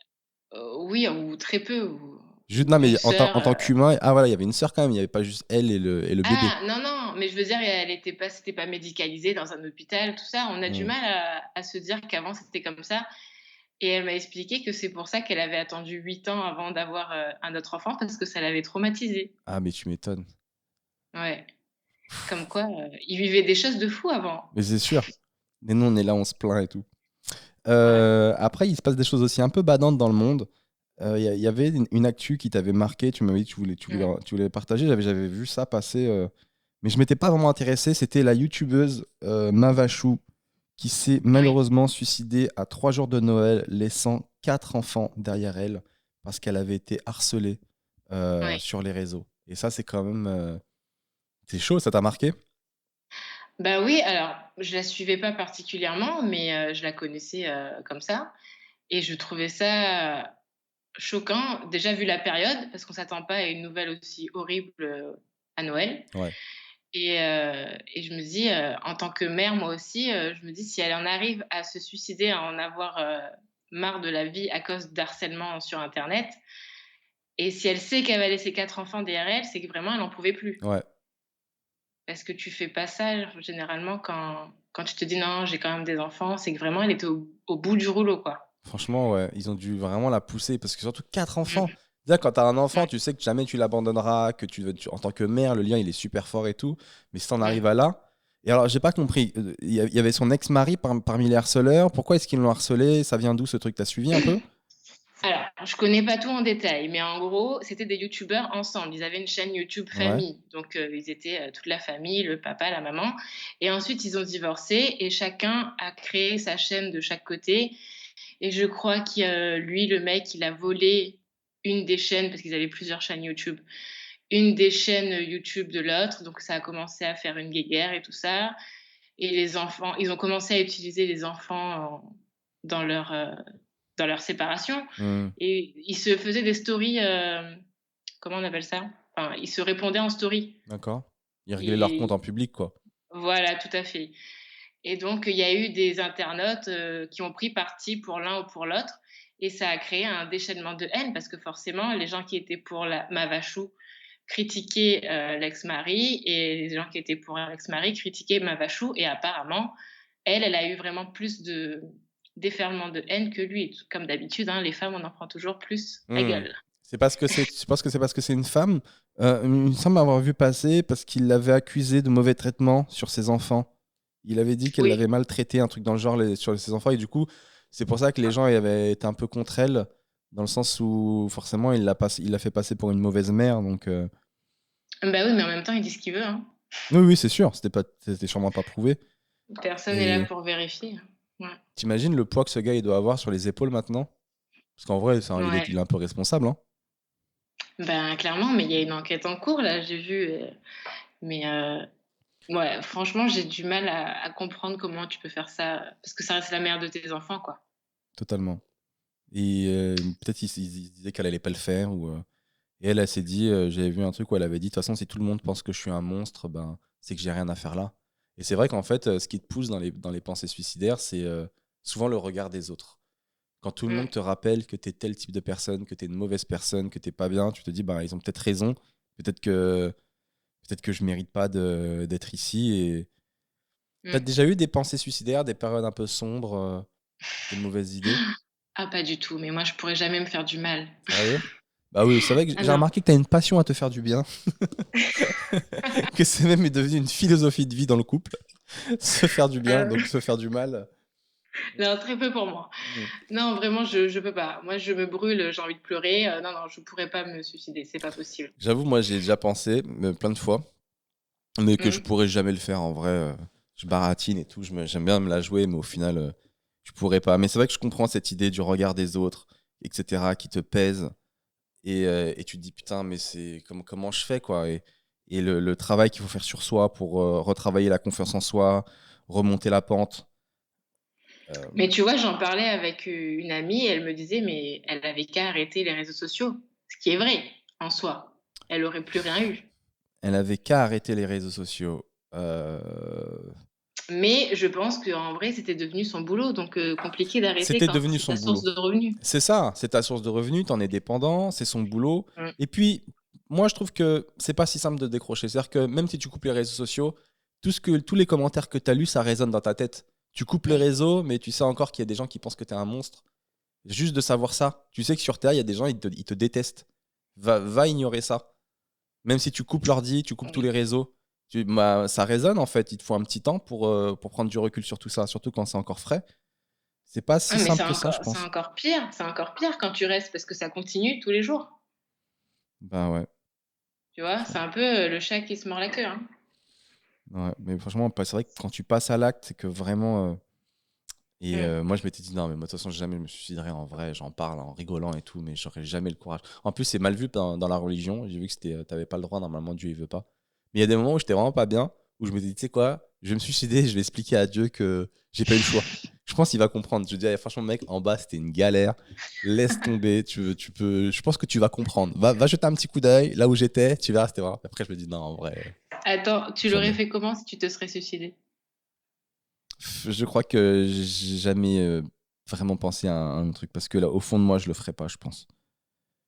oui, ou très peu, Juste, non, ou une mais sœur. en tant qu'humain, ah voilà, il y avait une sœur quand même, il n'y avait pas juste elle et le bébé. Ah non, non, mais je veux dire, elle était pas, c'était pas médicalisé dans un hôpital, tout ça. On a du Hmm. mal à se dire qu'avant, c'était comme ça. Et elle m'a expliqué que c'est pour ça qu'elle avait attendu 8 ans avant d'avoir un autre enfant, parce que ça l'avait traumatisée. Ah, mais tu m'étonnes. Ouais. Comme quoi, ils vivaient des choses de fou avant. Mais c'est sûr. Mais nous, on est là, on se plaint et tout. Ouais. Après, il se passe des choses aussi un peu badantes dans le monde. Il y avait une actu qui t'avait marqué, tu m'avais dit que Mmh. tu voulais partager, j'avais vu ça passer, mais je m'étais pas vraiment intéressé. C'était la youtubeuse Mavachou qui s'est Oui. malheureusement suicidée à 3 jours de Noël, laissant 4 enfants derrière elle parce qu'elle avait été harcelée Oui. sur les réseaux. Et ça, c'est quand même... c'est chaud, ça t'a marqué? Bah oui, alors je la suivais pas particulièrement, mais je la connaissais, comme ça, et je trouvais ça choquant. Déjà vu la période, parce qu'on s'attend pas à une nouvelle aussi horrible, à Noël, Ouais. et je me dis, en tant que mère, moi aussi, je me dis: «Si elle en arrive à se suicider, à en avoir, marre de la vie à cause d'harcèlement sur internet, et si elle sait qu'elle va laisser 4 enfants derrière elle, c'est que vraiment elle en pouvait plus». Ouais. Parce que tu fais pas ça généralement quand tu te dis: «Non, j'ai quand même des enfants», c'est que vraiment elle était au bout du rouleau, quoi. Franchement, ouais, ils ont dû vraiment la pousser parce que surtout 4 enfants. Mmh. Déjà, quand t'as un enfant, Ouais. tu sais que jamais tu l'abandonneras, que en tant que mère, le lien il est super fort et tout. Mais si t'en arrives Mmh. à là. Et alors, j'ai pas compris. Il y avait son ex-mari parmi les harceleurs. Pourquoi est-ce qu'ils l'ont harcelé? Ça vient d'où ce truc? T'as suivi un peu? Alors, je connais pas tout en détail, mais en gros, c'était des youtubeurs ensemble. Ils avaient une chaîne YouTube Ouais. famille, donc ils étaient, toute la famille, le papa, la maman, et ensuite ils ont divorcé et chacun a créé sa chaîne de chaque côté, et je crois que lui, le mec, il a volé une des chaînes parce qu'ils avaient plusieurs chaînes YouTube. Une des chaînes YouTube de l'autre, donc ça a commencé à faire une guéguerre et tout ça, et les enfants ils ont commencé à utiliser les enfants dans dans leur séparation, Hmm, et ils se faisaient des stories, comment on appelle ça? Enfin, ils se répondaient en story, d'accord. Ils réglaient leur compte en et public, quoi. voilà, tout à fait, et donc il y a eu des internautes, qui ont pris parti pour l'un ou pour l'autre, et ça a créé un déchaînement de haine parce que forcément les gens qui étaient pour la Mavachou critiquaient, l'ex-mari, et les gens qui étaient pour l'ex-mari critiquaient Mavachou, et apparemment, elle a eu vraiment plus de déferlement de haine que lui. Comme d'habitude, hein, les femmes, on en prend toujours plus la Hmm. gueule. C'est parce que c'est, tu penses que c'est parce que c'est une femme? Il me semble avoir vu passer parce qu'il l'avait accusé de mauvais traitement sur ses enfants. Il avait dit qu'elle l'avait Oui, maltraité, un truc dans le genre sur ses enfants. Et du coup, c'est pour ça que les gens avaient été un peu contre elle, dans le sens où forcément il l'a fait passer pour une mauvaise mère. Donc, bah, oui, mais en même temps, il dit ce qu'il veut, hein. oui, oui, c'est sûr, c'était sûrement pas prouvé. Personne n'est là Et pour vérifier. Ouais. t'imagines le poids que ce gars il doit avoir sur les épaules maintenant? Parce qu'en vrai, Ouais. il est un peu responsable, hein. Ben, clairement, mais il y a une enquête en cours là, j'ai vu, mais ouais, franchement, j'ai du mal à comprendre comment tu peux faire ça, parce que ça reste la mère de tes enfants, quoi. Totalement. Et peut-être il disait qu'elle allait pas le faire. Et elle s'est dit, j'avais vu un truc où elle avait dit, de toute façon, si tout le monde pense que je suis un monstre, ben, c'est que j'ai rien à faire là. Et c'est vrai qu'en fait, ce qui te pousse dans les pensées suicidaires, c'est souvent le regard des autres. Quand tout le monde Mmh. te rappelle que tu es tel type de personne, que tu es une mauvaise personne, que t'es pas bien, tu te dis, bah, ils ont peut-être raison. Peut-être que, peut-être que je mérite pas d'être ici. Et t'as Mmh. déjà eu des pensées suicidaires, des périodes un peu sombres, des mauvaises idées? Ah, pas du tout, mais moi, je pourrais jamais me faire du mal. Sérieux? Bah oui, c'est vrai que Ah j'ai non. remarqué que tu as une passion à te faire du bien, que c'est même devenu une philosophie de vie dans le couple. Se faire du bien, Heu, donc se faire du mal. Non, très peu pour moi. Mm. Non, vraiment, je peux pas. Moi, je me brûle, j'ai envie de pleurer. Non, non, je pourrais pas me suicider, c'est pas possible. J'avoue, moi, j'ai déjà pensé, mais plein de fois, mais que je Mmh. pourrais jamais le faire en vrai. Je baratine et tout, j'aime bien me la jouer, mais au final, je pourrais pas. Mais c'est vrai que je comprends cette idée du regard des autres, etc., qui te pèse. Et tu te dis, putain, mais c'est comment je fais, quoi. Et le travail qu'il faut faire sur soi pour retravailler la confiance en soi, remonter la pente. Euh, Mais tu vois, j'en parlais avec, une amie, elle me disait: «Mais elle avait qu'à arrêter les réseaux sociaux». Ce qui est vrai, en soi. Elle aurait plus rien eu. Elle avait qu'à arrêter les réseaux sociaux. Euh, Mais je pense qu'en vrai, c'était devenu son boulot, donc compliqué d'arrêter C'était quand devenu c'est son ta source boulot. de revenus. C'est ça, c'est ta source de revenus, t'en es dépendant, c'est son boulot. Mmh. Et puis, moi, je trouve que c'est pas si simple de décrocher. C'est-à-dire que même si tu coupes les réseaux sociaux, tous les commentaires que tu as lus, ça résonne dans ta tête. Tu coupes les Mmh. réseaux, mais tu sais encore qu'il y a des gens qui pensent que tu es un monstre. Juste de savoir ça. Tu sais que sur Terre, il y a des gens, ils te détestent. Va ignorer ça. Même si tu coupes l'ordi, tu coupes tous Oui. les réseaux, ça résonne en fait. Il te faut un petit temps pour prendre du recul sur tout ça, surtout quand c'est encore frais. C'est pas Ah si mais simple que ça, je c'est pense. encore pire, c'est encore pire quand tu restes parce que ça continue tous les jours, Ben ouais. tu vois? C'est un peu, le chat qui se mord la queue, hein. Ouais, mais franchement, c'est vrai que quand tu passes à l'acte, c'est que vraiment. Mmh. Moi, je m'étais dit, non, mais moi, de toute façon, jamais je me suiciderai en vrai. J'en parle en rigolant et tout, mais j'aurais jamais le courage. En plus, c'est mal vu dans la religion. J'ai vu que t'avais pas le droit, normalement, Dieu, il veut pas. Mais il y a des moments où j'étais vraiment pas bien, où je me dis, tu sais quoi, je vais me suicider, je vais expliquer à Dieu que j'ai pas eu le choix. Je pense qu'il va comprendre. Je dis, ah, franchement, mec, en bas, c'était une galère. Laisse tomber, tu peux. Je pense que tu vas comprendre. Va jeter un petit coup d'œil là où j'étais, tu verras, c'était vrai. Après, je me dis, non, en vrai, Attends, tu l'aurais jamais. fait comment si tu te serais suicidé? Je crois que j'ai jamais vraiment pensé à un truc parce que là, au fond de moi, je le ferais pas, je pense.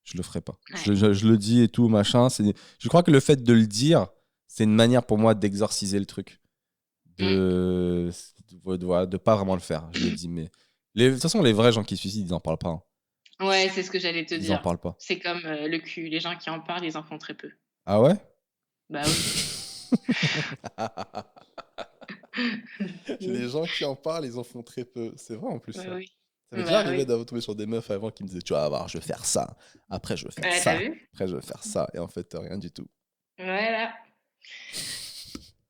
Je le ferais pas. Ouais. Je le dis et tout, machin. Je crois que le fait de le dire, c'est une manière pour moi d'exorciser le truc. Mmh. De pas vraiment le faire. Je le dis, mais. De toute façon, les vrais gens qui se suicident, ils en parlent pas, hein. Ouais, c'est ce que j'allais te Ils en dire. parlent pas. C'est comme, le cul, les gens qui en parlent, ils en font très peu. Ah ouais? Bah oui. Les gens qui en parlent, ils en font très peu. C'est vrai en plus Bah ça. oui. Ça m'est déjà Bah arrivé oui. d'avoir tombé sur des meufs avant qui me disaient, tu vas voir, je vais faire ça. Après, je vais faire Ouais, tu ça. vu? Après, je vais faire ça. Et en fait, rien du tout. Voilà.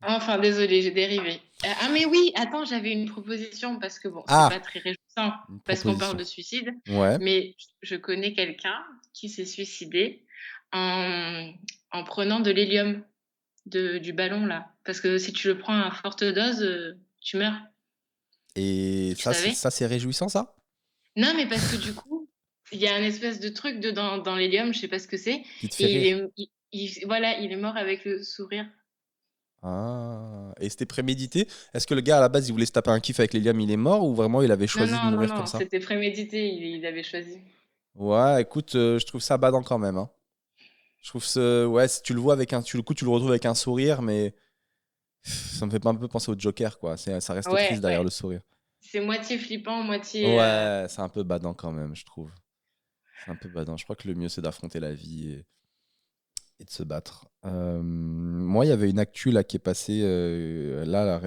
Enfin désolée, j'ai dérivé. Ah mais oui, attends, j'avais une proposition parce que bon, c'est pas Ah, très réjouissant une parce qu'on parle proposition. de suicide, Ouais. mais je connais quelqu'un qui s'est suicidé en prenant de l'hélium du ballon là. Parce que si tu le prends à forte dose, tu meurs. Et Tu ça, savais? c'est réjouissant, ça? Non, mais parce que du coup, il y a un espèce de truc dedans dans l'hélium, je sais pas ce que c'est Qui te fait et rire. voilà, il est mort avec le sourire. Ah. Et c'était prémédité? Est-ce que le gars, à la base, il voulait se taper un kiff avec les liams, il est mort? Ou vraiment, il avait Non, choisi de non, non, mourir comme non, ça? c'était prémédité, il avait choisi. Ouais, écoute, je trouve ça badant quand même, hein. Je trouve ce. Ouais, si tu le vois avec un. Tu le retrouves avec un sourire, mais. Ça me fait pas un peu penser au Joker, quoi. Ça reste Ouais, triste derrière ouais. le sourire. C'est moitié flippant, moitié, Ouais, c'est un peu badant quand même, je trouve. C'est un peu badant. Je crois que le mieux, c'est d'affronter la vie et de se battre. Moi, il y avait une actu là qui est passée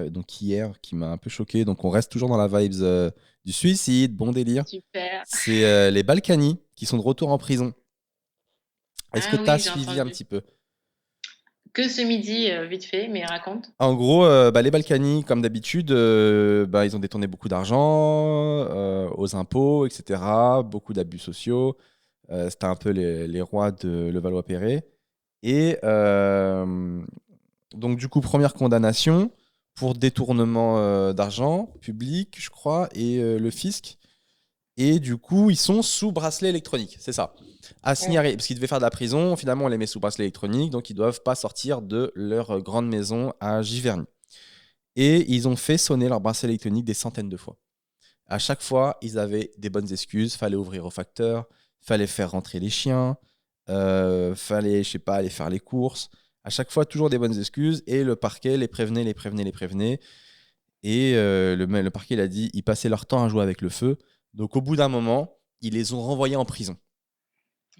donc hier, qui m'a un peu choqué. Donc, on reste toujours dans la vibes du suicide, bon délire. super. C'est les Balkany qui sont de retour en prison. Est-ce que Ah tu as oui, j'ai suivi un entendu. petit peu? Que ce midi, vite fait, mais raconte. En gros, les Balkany, comme d'habitude, ils ont détourné beaucoup d'argent aux impôts, etc. Beaucoup d'abus sociaux. C'était un peu les rois de Levallois-Perret. Et donc, du coup, première condamnation pour détournement d'argent public, je crois, et le fisc. Et du coup, ils sont sous bracelet électronique, c'est ça. Mmh. Parce qu'ils devaient faire de la prison, finalement, on les met sous bracelet électronique, donc ils ne doivent pas sortir de leur grande maison à Giverny. Et ils ont fait sonner leur bracelet électronique des centaines de fois. À chaque fois, ils avaient des bonnes excuses. Fallait ouvrir au facteur, fallait faire rentrer les chiens, fallait, je sais pas, aller faire les courses. À chaque fois, toujours des bonnes excuses. Et le parquet les prévenait, les prévenait, les prévenait. Et le parquet, il a dit, ils passaient leur temps à jouer avec le feu. Donc, au bout d'un moment, ils les ont renvoyés en prison.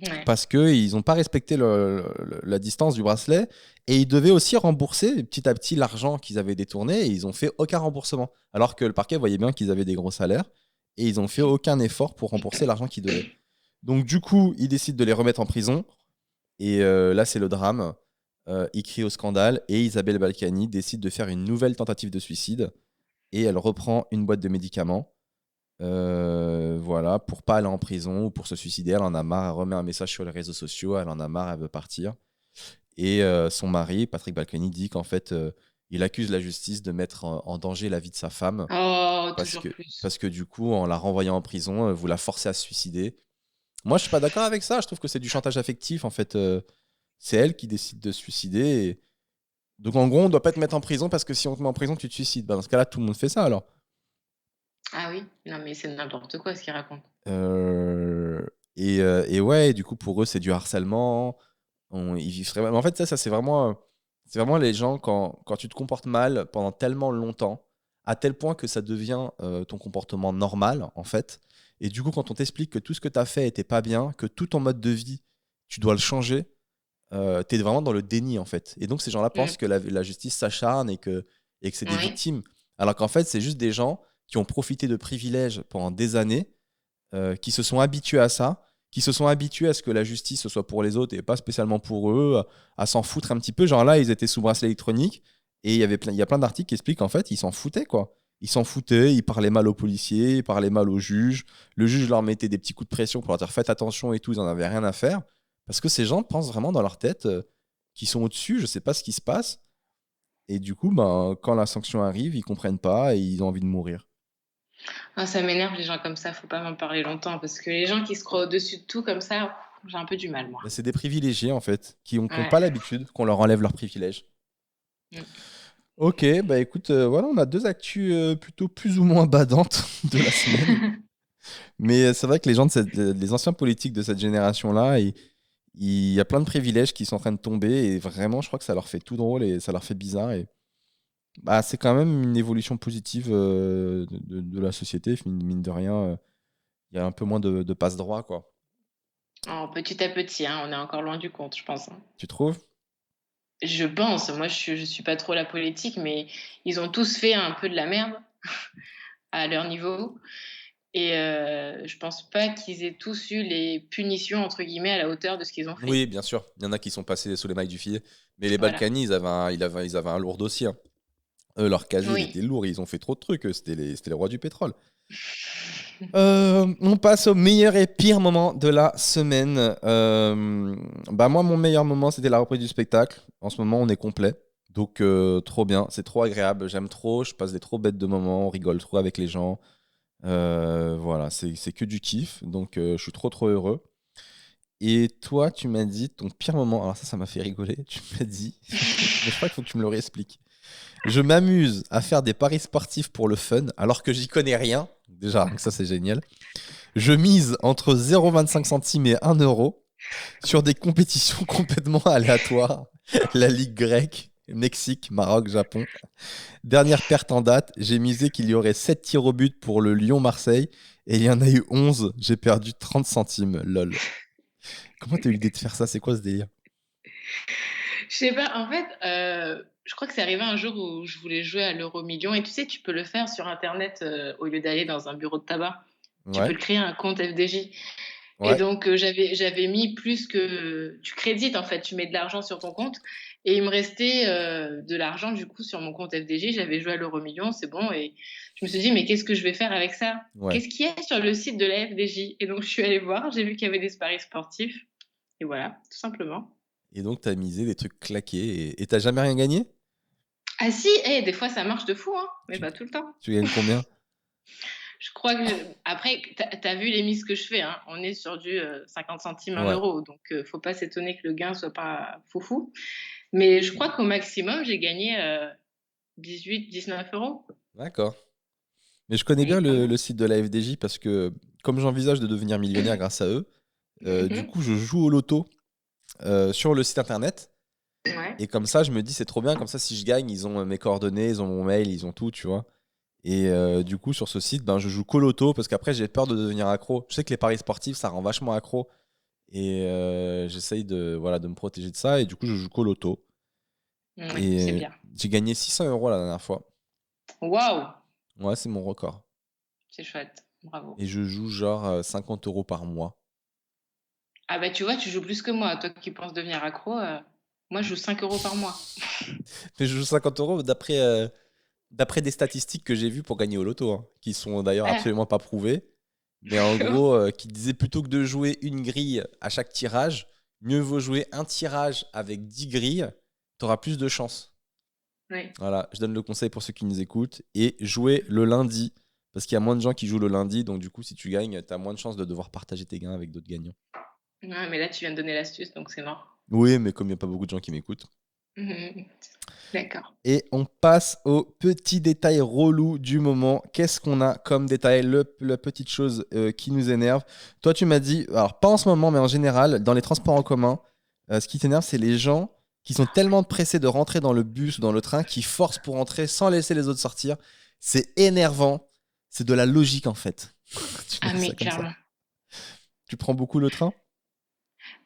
Ouais. parce qu'ils n'ont pas respecté la distance du bracelet et ils devaient aussi rembourser petit à petit l'argent qu'ils avaient détourné et ils n'ont fait aucun remboursement. Alors que le parquet voyait bien qu'ils avaient des gros salaires et ils n'ont fait aucun effort pour rembourser l'argent qu'ils devaient. Donc du coup, ils décident de les remettre en prison et là c'est le drame. Ils crient au scandale et Isabelle Balkany décide de faire une nouvelle tentative de suicide et elle reprend une boîte de médicaments. Voilà, pour pas aller en prison ou pour se suicider, elle en a marre, elle remet un message sur les réseaux sociaux, elle en a marre, elle veut partir. Et son mari, Patrick Balkany, dit qu'en fait, il accuse la justice de mettre en danger la vie de sa femme Oh, parce toujours que, plus. parce que du coup, en la renvoyant en prison, vous la forcez à se suicider. Moi, je suis pas d'accord avec ça, je trouve que c'est du chantage affectif, en fait. C'est elle qui décide de se suicider. Donc en gros, on doit pas te mettre en prison parce que si on te met en prison, tu te suicides. Bah, dans ce cas-là, tout le monde fait ça alors. Ah oui? Non, mais c'est n'importe quoi ce qu'il raconte. Euh, et ouais, du coup, pour eux, c'est du harcèlement. Ils vivent très mal. Mais en fait, ça c'est vraiment les gens, quand tu te comportes mal pendant tellement longtemps, à tel point que ça devient ton comportement normal, en fait. Et du coup, quand on t'explique que tout ce que tu as fait était pas bien, que tout ton mode de vie, tu dois le changer, tu es vraiment dans le déni, en fait. Et donc, ces gens-là Mmh. pensent que la justice s'acharne et que c'est des Oui. victimes. Alors qu'en fait, c'est juste des gens qui ont profité de privilèges pendant des années, qui se sont habitués à ça, qui se sont habitués à ce que la justice ce soit pour les autres et pas spécialement pour eux, à s'en foutre un petit peu. Genre là, ils étaient sous bracelet électronique et il y a plein d'articles qui expliquent qu'en fait, ils s'en foutaient, quoi. Ils s'en foutaient, ils parlaient mal aux policiers, ils parlaient mal aux juges. Le juge leur mettait des petits coups de pression pour leur dire faites attention et tout, ils en avaient rien à faire. Parce que ces gens pensent vraiment dans leur tête qu'ils sont au-dessus, je sais pas ce qui se passe. Et du coup, ben, quand la sanction arrive, ils comprennent pas et ils ont envie de mourir. Ah, ça m'énerve les gens comme ça, faut pas m'en parler longtemps parce que les gens qui se croient au-dessus de tout comme ça, j'ai un peu du mal moi. Ben, c'est des privilégiés, en fait, qui ont Ouais. pas l'habitude qu'on leur enlève leurs privilèges. Mmh. Ok, bah écoute, voilà, on a deux actus plutôt plus ou moins badantes de la semaine. Mais c'est vrai que les gens les anciens politiques de cette génération-là, il y a plein de privilèges qui sont en train de tomber et vraiment, je crois que ça leur fait tout drôle et ça leur fait bizarre. Et bah, c'est quand même une évolution positive de la société, mine de rien. Il y a un peu moins de passe-droit, quoi. Oh, petit à petit, hein, on est encore loin du compte, je pense, hein. Tu trouves? Je pense, moi je suis pas trop la politique, mais ils ont tous fait un peu de la merde à leur niveau et je pense pas qu'ils aient tous eu les «punitions» entre guillemets à la hauteur de ce qu'ils ont fait. Oui, bien sûr. Il y en a qui sont passés sous les mailles du filet. Mais les Voilà. Balkany, ils avaient un lourd dossier, hein. Eux, leur casier, il était Oui. lourd. Ils ont fait trop de trucs. C'était les rois du pétrole. On passe au meilleur et pire moment de la semaine. Bah moi, mon meilleur moment, c'était la reprise du spectacle. En ce moment, on est complet. Donc, trop bien. C'est trop agréable. J'aime trop. Je passe des trop bêtes de moments. On rigole trop avec les gens. Voilà, c'est que du kiff. Donc, je suis trop, trop heureux. Et toi, tu m'as dit ton pire moment. Alors ça m'a fait rigoler. Tu m'as dit, mais je crois qu'il faut que tu me le réexpliques. Je m'amuse à faire des paris sportifs pour le fun, alors que j'y connais rien. Déjà, donc ça c'est génial. Je mise entre 0,25 centimes et 1 euro sur des compétitions complètement aléatoires. La Ligue grecque, Mexique, Maroc, Japon. Dernière perte en date, j'ai misé qu'il y aurait 7 tirs au but pour le Lyon-Marseille et il y en a eu 11. J'ai perdu 30 centimes. Lol. Comment t'as eu l'idée de faire ça? C'est quoi ce délire? Je sais pas, en fait, je crois que c'est arrivé un jour où je voulais jouer à l'euro-million et tu sais, tu peux le faire sur internet, au lieu d'aller dans un bureau de tabac. Tu peux Ouais, te créer un compte FDJ et ouais. donc j'avais mis plus que tu crédites, en fait, tu mets de l'argent sur ton compte et il me restait, de l'argent, du coup, sur mon compte FDJ. J'avais joué à l'euro-million, c'est bon et je me suis dit: «Mais qu'est-ce que je vais faire avec ça? Ouais. Qu'est-ce qu'il y a sur le site de la FDJ?» Et donc je suis allée voir, j'ai vu qu'il y avait des paris sportifs et voilà, tout simplement. Et donc t'as misé des trucs claqués et t'as jamais rien gagné? Ah si, des fois ça marche de fou, hein, mais Tu, pas tout le temps. tu gagnes combien? Je crois que après tu as vu les mises que je fais, hein, on est sur du, 50 centimes, un Ouais, euro, donc faut pas s'étonner que le gain soit pas foufou. Mais je crois qu'au maximum, j'ai gagné, 18-19 € d'accord. Mais je connais et bien quand le même. site de la FDJ parce que comme j'envisage de devenir millionnaire grâce à eux, du Mmh. coup je joue au loto sur le site internet. Ouais. Et comme ça, je me dis c'est trop bien. Comme ça, si je gagne, ils ont mes coordonnées, ils ont mon mail, ils ont tout, tu vois. Et du coup, sur ce site, ben, je joue qu'au loto parce qu'après, j'ai peur de devenir accro. Je sais que les paris sportifs, ça rend vachement accro. Et j'essaye de me protéger de ça. Et du coup, je joue qu'au loto. Oui, c'est Et bien. j'ai gagné 600 € la dernière fois. Waouh! Ouais, c'est mon record. C'est chouette. Bravo. Et je joue genre 50 € par mois. Ah bah, tu vois, tu joues plus que moi. Toi qui penses devenir accro, moi, je joue 5 € par mois. Mais je joue 50 € d'après des statistiques que j'ai vues pour gagner au loto, hein, qui sont d'ailleurs Ah, absolument pas prouvées. Mais en gros, qui disait plutôt que de jouer une grille à chaque tirage, mieux vaut jouer un tirage avec 10 grilles, tu auras plus de chance. oui. Voilà, je donne le conseil pour ceux qui nous écoutent. Et jouer le lundi, parce qu'il y a moins de gens qui jouent le lundi, donc du coup, si tu gagnes, tu as moins de chances de devoir partager tes gains avec d'autres gagnants. Ouais, mais là, tu viens de donner l'astuce, donc c'est mort. Oui, mais comme il n'y a pas beaucoup de gens qui m'écoutent. Mmh. D'accord. Et on passe aux petits détails relous du moment. Qu'est-ce qu'on a comme détail, la petite chose qui nous énerve? Toi, tu m'as dit, alors pas en ce moment, mais en général, dans les transports en commun, ce qui t'énerve, c'est les gens qui sont tellement pressés de rentrer dans le bus ou dans le train qui forcent pour entrer sans laisser les autres sortir. C'est énervant. C'est de la logique, en fait. Tu m'as Ah dit mais ça comme ça. clairement. Tu prends beaucoup le train?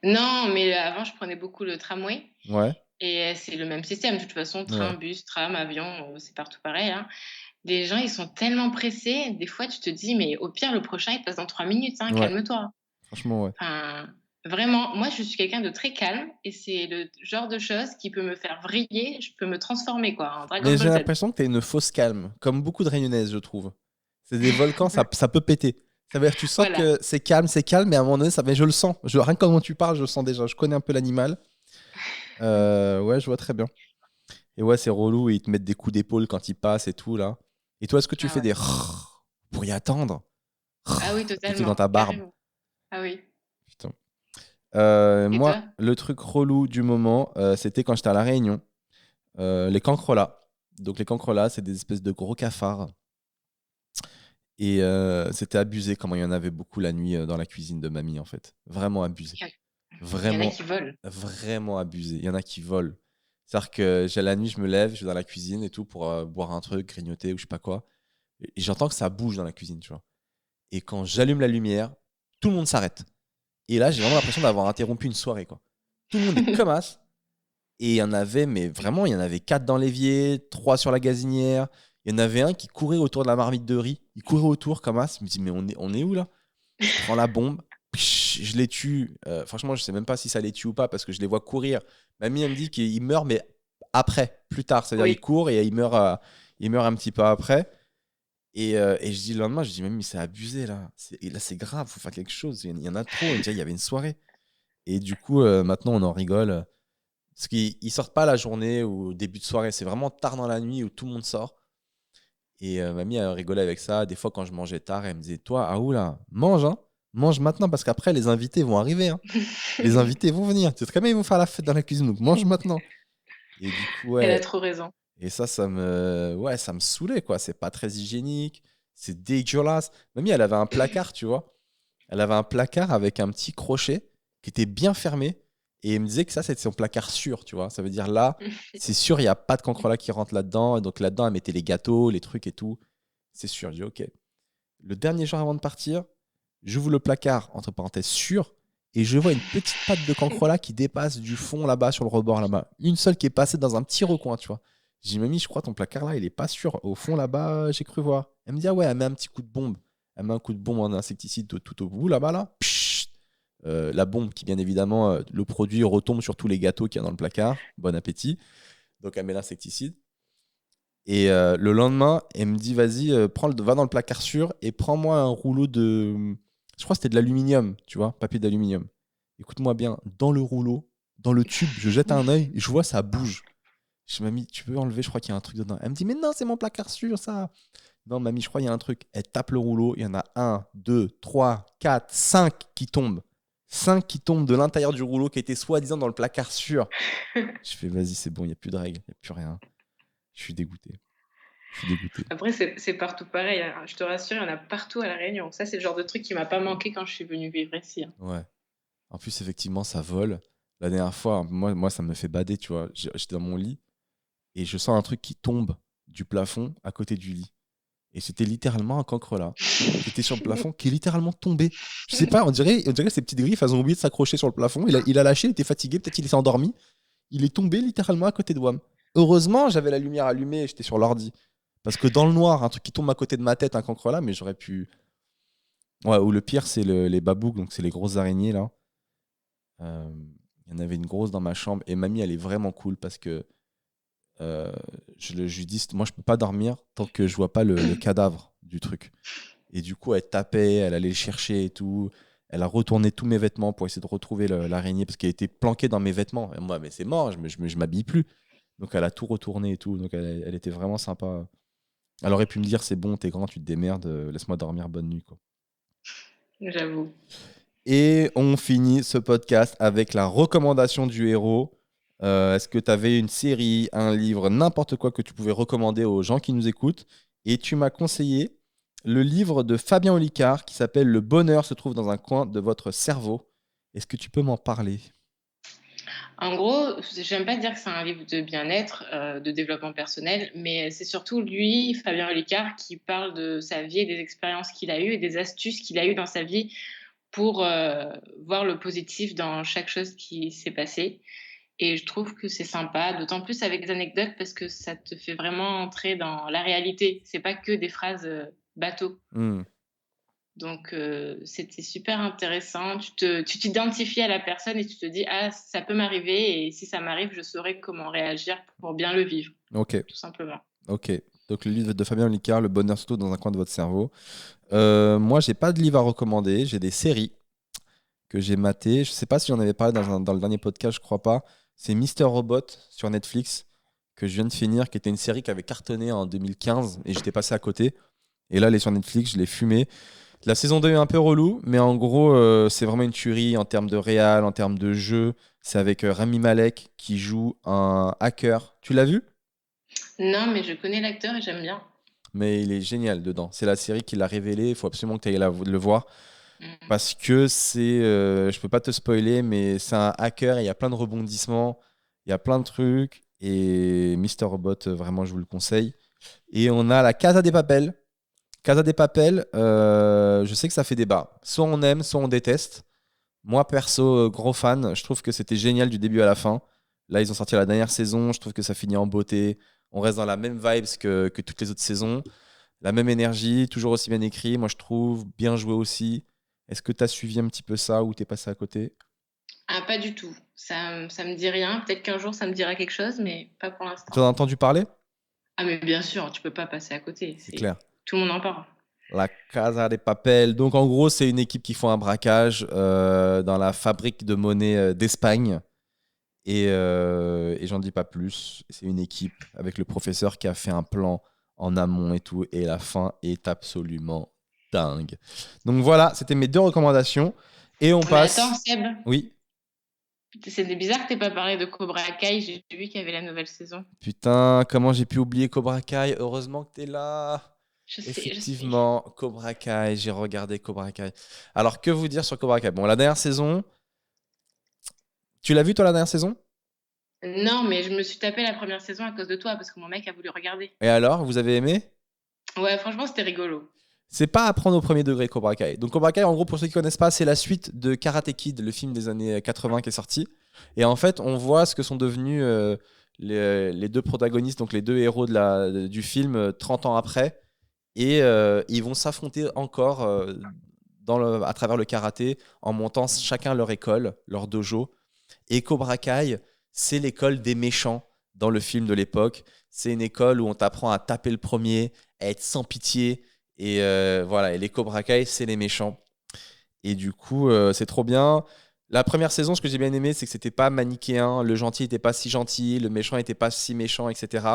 Non, mais avant, je prenais beaucoup le tramway Ouais, et c'est le même système. De toute façon, train, ouais. bus, tram, avion, c'est partout pareil, hein. Les gens, ils sont tellement pressés, des fois, tu te dis: «Mais au pire, le prochain, il passe dans 3 minutes, hein, Ouais, calme-toi». franchement, ouais. Enfin, vraiment, moi, je suis quelqu'un de très calme et c'est le genre de chose qui peut me faire vriller, je peux me transformer, quoi, en Dragon Mais j'ai Ball Z. l'impression que t'es une fausse calme, comme beaucoup de Réunionnaises, je trouve. C'est des volcans, ça peut péter. Ça veut dire, tu sens Voilà. que c'est calme, mais à un moment donné, mais je le sens. Rien que comment tu parles, je le sens déjà. Je connais un peu l'animal. Ouais, je vois très bien. Et ouais, c'est relou, et ils te mettent des coups d'épaule quand ils passent et tout, là. Et toi, est-ce que tu Ah fais ouais. des pour y attendre? Ah oui, Des trucs dans totalement, ta barbe. carrément. Ah oui. Putain. Et Moi, toi? le truc relou du moment, c'était quand j'étais à La Réunion. Les cancrelats. Donc, les cancrelats, c'est des espèces de gros cafards. Et c'était abusé comment il y en avait beaucoup la nuit dans la cuisine de mamie, en fait. Vraiment abusé. Il y en a Vraiment, qui volent. vraiment abusé. Il y en a qui volent. C'est-à-dire que la nuit, je me lève, je vais dans la cuisine et tout pour boire un truc, grignoter ou je sais pas quoi. Et j'entends que ça bouge dans la cuisine, tu vois. Et quand j'allume la lumière, tout le monde s'arrête. Et là, j'ai vraiment l'impression d'avoir interrompu une soirée, quoi. Tout le monde est comme as. Et il y en avait, mais vraiment, il y en avait 4 dans l'évier, 3 sur la gazinière. Il y en avait un qui courait autour de la marmite de riz. Il courait autour comme ça. Je me dis, mais on est où là? Je prends la bombe, je les tue. Franchement, je sais même pas si ça les tue ou pas parce que je les vois courir. Mamie, elle me dit qu'il meurt, mais après, plus tard. C'est-à-dire, il Oui. court et il meurt un petit peu après. Et je dis le lendemain, je dis, mamie, c'est abusé là. Et là, c'est grave, faut faire quelque chose. Il y en a trop. Elle me dit, il y avait une soirée. Et du coup, maintenant, on en rigole. Parce qu'ils sortent pas la journée ou au début de soirée, c'est vraiment tard dans la nuit où tout le monde sort. Et mamie a rigolé avec ça. Des fois, quand je mangeais tard, elle me disait, toi, ah oula, mange, hein. Mange maintenant parce qu'après, les invités vont arriver, hein. Les invités vont venir. Tu sais très bien, ils vont faire la fête dans la cuisine, donc mange maintenant. Et du coup, Elle a ouais. trop raison. Et ça me saoulait, quoi. C'est pas très hygiénique. C'est dégueulasse. Mamie, elle avait un placard, tu vois. Elle avait un placard avec un petit crochet qui était bien fermé. Et elle me disait que ça, c'était son placard sûr, tu vois. Ça veut dire là, c'est sûr, il n'y a pas de cancrelat qui rentre là-dedans. Et donc là-dedans, elle mettait les gâteaux, les trucs et tout. C'est sûr. Je dis, OK. Le dernier jour avant de partir, j'ouvre le placard, entre parenthèses, sûr. Et je vois une petite patte de cancrelat qui dépasse du fond là-bas, sur le rebord là-bas. Une seule qui est passée dans un petit recoin, tu vois. J'ai dit, mamie, je crois ton placard là, il est pas sûr. Au fond là-bas, j'ai cru voir. Elle me dit, ah ouais, elle met un petit coup de bombe. Elle met un coup de bombe en insecticide tout au bout là-bas là. Pshht. La bombe qui, bien évidemment, le produit retombe sur tous les gâteaux qu'il y a dans le placard. Bon appétit. Donc elle met l'insecticide. Et le lendemain, elle me dit, vas-y, va dans le placard sûr et prends-moi un rouleau de. Je crois que c'était de l'aluminium, tu vois, papier d'aluminium. Écoute-moi bien, dans le rouleau, dans le tube, je jette un œil, je vois ça bouge. Je dis, mamie, tu peux enlever, je crois qu'il y a un truc dedans. Elle me dit, mais non, c'est mon placard sûr, ça. Non, mamie, je crois qu'il y a un truc. Elle tape le rouleau, il y en a un, deux, trois, quatre, cinq qui tombent. Cinq qui tombent de l'intérieur du rouleau qui était soi-disant dans le placard sûr. Je fais, vas-y, c'est bon, il n'y a plus de règles, il n'y a plus rien. Je suis dégoûté. Je suis dégoûté. Après, c'est partout pareil, hein. Je te rassure, il y en a partout à La Réunion. Ça, c'est le genre de truc qui m'a pas manqué quand je suis venue vivre ici, hein. Ouais. En plus, effectivement, ça vole. La dernière fois, moi, ça me fait bader, tu vois. J'étais dans mon lit et je sens un truc qui tombe du plafond à côté du lit. Et c'était littéralement un cancrelat qui était sur le plafond, qui est littéralement tombé. Je sais pas, on dirait que ces petites griffes, elles ont oublié de s'accrocher sur le plafond. Il a lâché, il était fatigué, peut-être il s'est endormi. Il est tombé littéralement à côté de WAM. Heureusement, j'avais la lumière allumée et j'étais sur l'ordi. Parce que dans le noir, un truc qui tombe à côté de ma tête, un cancrelat, mais j'aurais pu. Ouais, ou le pire, c'est les babougs, donc c'est les grosses araignées là. Euh, Il y en avait une grosse dans ma chambre et mamie, elle est vraiment cool parce que je lui dis, moi, je peux pas dormir tant que je vois pas le cadavre du truc. Et du coup, elle tapait, elle allait le chercher et tout. Elle a retourné tous mes vêtements pour essayer de retrouver l'araignée parce qu'elle était planquée dans mes vêtements. Et moi, mais c'est mort, je m'habille plus. Donc, elle a tout retourné et tout. Donc, elle était vraiment sympa. Elle aurait pu me dire, c'est bon, t'es grand, tu te démerdes, laisse-moi dormir, bonne nuit, quoi. J'avoue. Et on finit ce podcast avec la recommandation du héros. Est-ce que tu avais une série, un livre, n'importe quoi que tu pouvais recommander aux gens qui nous écoutent? Et tu m'as conseillé le livre de Fabien Olicard qui s'appelle Le bonheur se trouve dans un coin de votre cerveau. Est-ce que tu peux m'en parler? En gros, j'aime pas dire que c'est un livre de bien-être, de développement personnel, mais c'est surtout lui, Fabien Olicard, qui parle de sa vie et des expériences qu'il a eues et des astuces qu'il a eues dans sa vie pour voir le positif dans chaque chose qui s'est passée. Et je trouve que c'est sympa, d'autant plus avec des anecdotes parce que ça te fait vraiment entrer dans la réalité. C'est pas que des phrases bateau. Hmm. Donc, c'était super intéressant. Tu t'identifies à la personne et tu te dis: «Ah, ça peut m'arriver et si ça m'arrive, je saurai comment réagir pour bien le vivre», Ok, tout simplement. ok. Donc le livre de Fabien Olicard, Le bonheur se trouve dans un coin de votre cerveau. Moi, j'ai pas de livre à recommander, j'ai des séries que j'ai maté. Je sais pas si j'en avais parlé dans le dernier podcast, je crois pas. C'est Mister Robot sur Netflix que je viens de finir, qui était une série qui avait cartonné en 2015 et j'étais passé à côté. Et là, elle est sur Netflix, je l'ai fumée. La saison 2 est un peu relou, mais en gros, c'est vraiment une tuerie en termes de réal, en termes de jeu. C'est avec Rami Malek qui joue un hacker. Tu l'as vu? Non, mais je connais l'acteur et j'aime bien. Mais il est génial dedans. C'est la série qui l'a révélé. Il faut absolument que tu ailles le voir. Mmh. Parce que je peux pas te spoiler, mais c'est un hacker et il y a plein de rebondissements, il y a plein de trucs. Et Mister Robot, vraiment, je vous le conseille. Et on a la Casa des Papel. Casa des Papel, je sais que ça fait débat. Soit on aime, soit on déteste. Moi, perso, gros fan, je trouve que c'était génial du début à la fin. Là, ils ont sorti la dernière saison, je trouve que ça finit en beauté. On reste dans la même vibes que toutes les autres saisons. La même énergie, toujours aussi bien écrit, moi je trouve, bien joué aussi. Est-ce que tu as suivi un petit peu ça ou t'es passé à côté? Ah, pas du tout. Ça me dit rien. Peut-être qu'un jour ça me dira quelque chose, mais pas pour Tu en l'instant. as entendu parler? Ah, mais bien sûr, tu peux pas passer à côté. C'est clair. Tout le monde en parle. La Casa de Papel. Donc en gros, c'est une équipe qui font un braquage dans la fabrique de monnaie d'Espagne. Et j'en dis pas plus. C'est une équipe avec le professeur qui a fait un plan en amont et tout. Et la fin est absolument dingue. Donc voilà, c'était mes deux recommandations. Et on Mais attends, passe. Seb, Oui. c'est bizarre que t'aies pas parlé de Cobra Kai. J'ai vu qu'il y avait la nouvelle saison. Putain, comment j'ai pu oublier Cobra Kai? Heureusement que t'es là. Je sais, je sais. Effectivement, Cobra Kai, j'ai regardé Cobra Kai. Alors, que vous dire sur Cobra Kai? Bon, la dernière saison, tu l'as vu toi la dernière saison? Non, mais je me suis tapé la première saison à cause de toi, parce que mon mec a voulu regarder. Et alors, vous avez aimé? Ouais, franchement, c'était rigolo. C'est pas à prendre au premier degré Cobra Kai. Donc Cobra Kai, en gros, pour ceux qui connaissent pas, c'est la suite de Karate Kid, le film des années 80 qui est sorti. Et en fait, on voit ce que sont devenus les deux protagonistes, donc les deux héros du film 30 ans après. Et ils vont s'affronter encore à travers le karaté en montant chacun leur école, leur dojo. Et Cobra Kai, c'est l'école des méchants dans le film de l'époque. C'est une école où on t'apprend à taper le premier, à être sans pitié. Et voilà, et les Cobra Kai, c'est les méchants. Et du coup, c'est trop bien. La première saison, ce que j'ai bien aimé, c'est que c'était pas manichéen. Le gentil était pas si gentil, le méchant était pas si méchant, etc.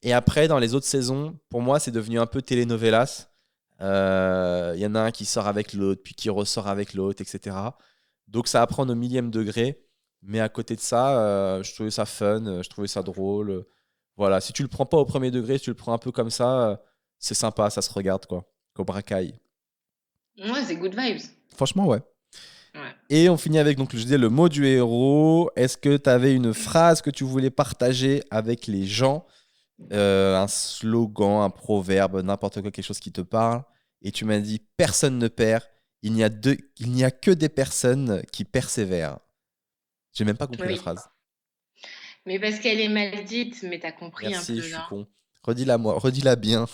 Et après, dans les autres saisons, pour moi, c'est devenu un peu telenovelas. Il y en a un qui sort avec l'autre, puis qui ressort avec l'autre, etc. Donc ça apprend au millième degré. Mais à côté de ça, je trouvais ça fun, je trouvais ça drôle. Voilà, si tu le prends pas au premier degré, si tu le prends un peu comme ça, c'est sympa, ça se regarde quoi. Cobra Kai. Ouais, c'est good vibes. Franchement, ouais. Ouais. Et on finit avec, donc je disais, le mot du héros. Est-ce que tu avais une phrase que tu voulais partager avec les gens un slogan, un proverbe, n'importe quoi, quelque chose qui te parle, et tu m'as dit personne ne perd, il n'y a que des personnes qui persévèrent. J'ai même pas compris la Oui, phrase. mais parce qu'elle est mal dite, mais t'as compris un Merci, je peu, suis non? con. Redis-la moi, redis-la bien.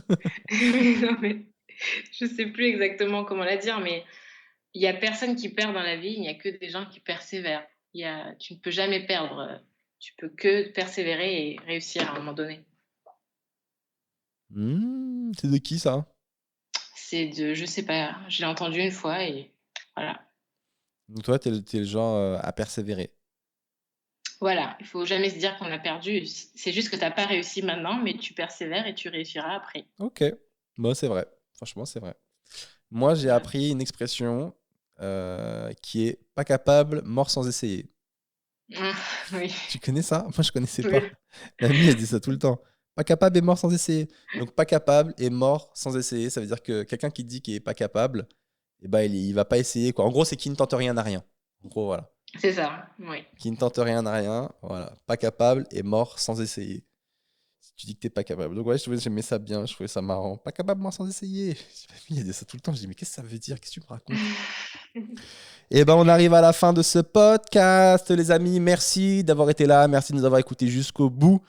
Non, mais je sais plus exactement comment la dire, mais il y a personne qui perd dans la vie, il n'y a que des gens qui persévèrent. Tu ne peux jamais perdre, tu peux que persévérer et réussir à un moment donné. C'est de qui ça? Je sais pas, je l'ai entendu une fois et voilà. Donc toi, t'es le genre à persévérer. Voilà, il faut jamais se dire qu'on a perdu. C'est juste que tu as pas réussi maintenant, mais tu persévères et tu réussiras après. Ok, bon, c'est vrai. Franchement, c'est vrai. Moi, j'ai Voilà. appris une expression qui est pas capable, mort sans essayer. Ah, oui, Tu connais ça? Moi, je connaissais pas. oui, Mamie, elle dit ça tout le temps. Pas capable et mort sans essayer. Donc, pas capable et mort sans essayer. Ça veut dire que quelqu'un qui dit qu'il est pas capable, eh ben, il va pas essayer, quoi. En gros, c'est qui ne tente rien n'a rien. En gros, voilà. c'est ça, oui. Qui ne tente rien n'a rien. Voilà. Pas capable et mort sans essayer. Si tu dis que t'es pas capable. Donc, ouais, j'aimais ça bien. Je trouvais ça marrant. Pas capable, mort sans essayer. Mamie, elle dit ça tout le temps. Je dis, mais qu'est-ce que ça veut dire? Qu'est-ce que tu me racontes? Et ben, on arrive à la fin de ce podcast, les amis. Merci d'avoir été là. Merci de nous avoir écoutés jusqu'au bout.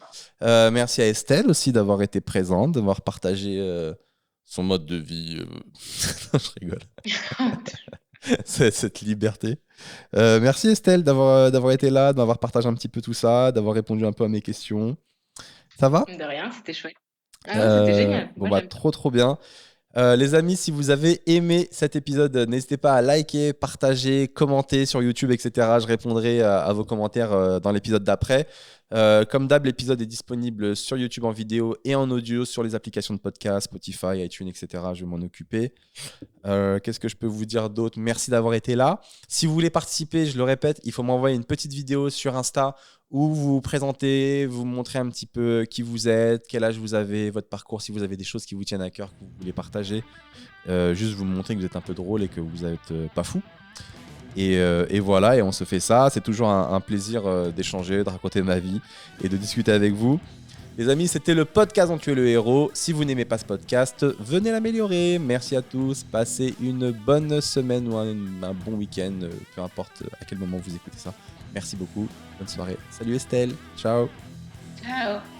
Merci à Estelle aussi d'avoir été présente, d'avoir partagé son mode de vie. Non, je rigole. Cette liberté. Merci Estelle d'avoir été là, d'avoir partagé un petit peu tout ça, d'avoir répondu un peu à mes questions. Ça va? De rien, c'était chouette. Ah ouais, c'était génial. Bon Moi, bah j'aime bien. trop bien. Les amis, si vous avez aimé cet épisode, n'hésitez pas à liker, partager, commenter sur YouTube, etc. Je répondrai à vos commentaires dans l'épisode d'après. Comme d'hab, l'épisode est disponible sur YouTube en vidéo et en audio sur les applications de podcast, Spotify, iTunes, etc. Je vais m'en occuper. Qu'est-ce que je peux vous dire d'autre? Merci d'avoir été là. Si vous voulez participer, je le répète, il faut m'envoyer une petite vidéo sur Insta où vous vous présentez, vous montrez un petit peu qui vous êtes, quel âge vous avez, votre parcours, si vous avez des choses qui vous tiennent à cœur, que vous voulez partager. Juste vous montrer que vous êtes un peu drôle et que vous n'êtes pas fou. Et voilà, et on se fait ça. C'est toujours un plaisir d'échanger, de raconter ma vie et de discuter avec vous. Les amis, c'était le podcast dont tu es le héros. Si vous n'aimez pas ce podcast, venez l'améliorer. Merci à tous. Passez une bonne semaine ou un bon week-end, peu importe à quel moment vous écoutez ça. Merci beaucoup. Bonne soirée. Salut Estelle. Ciao. Ciao.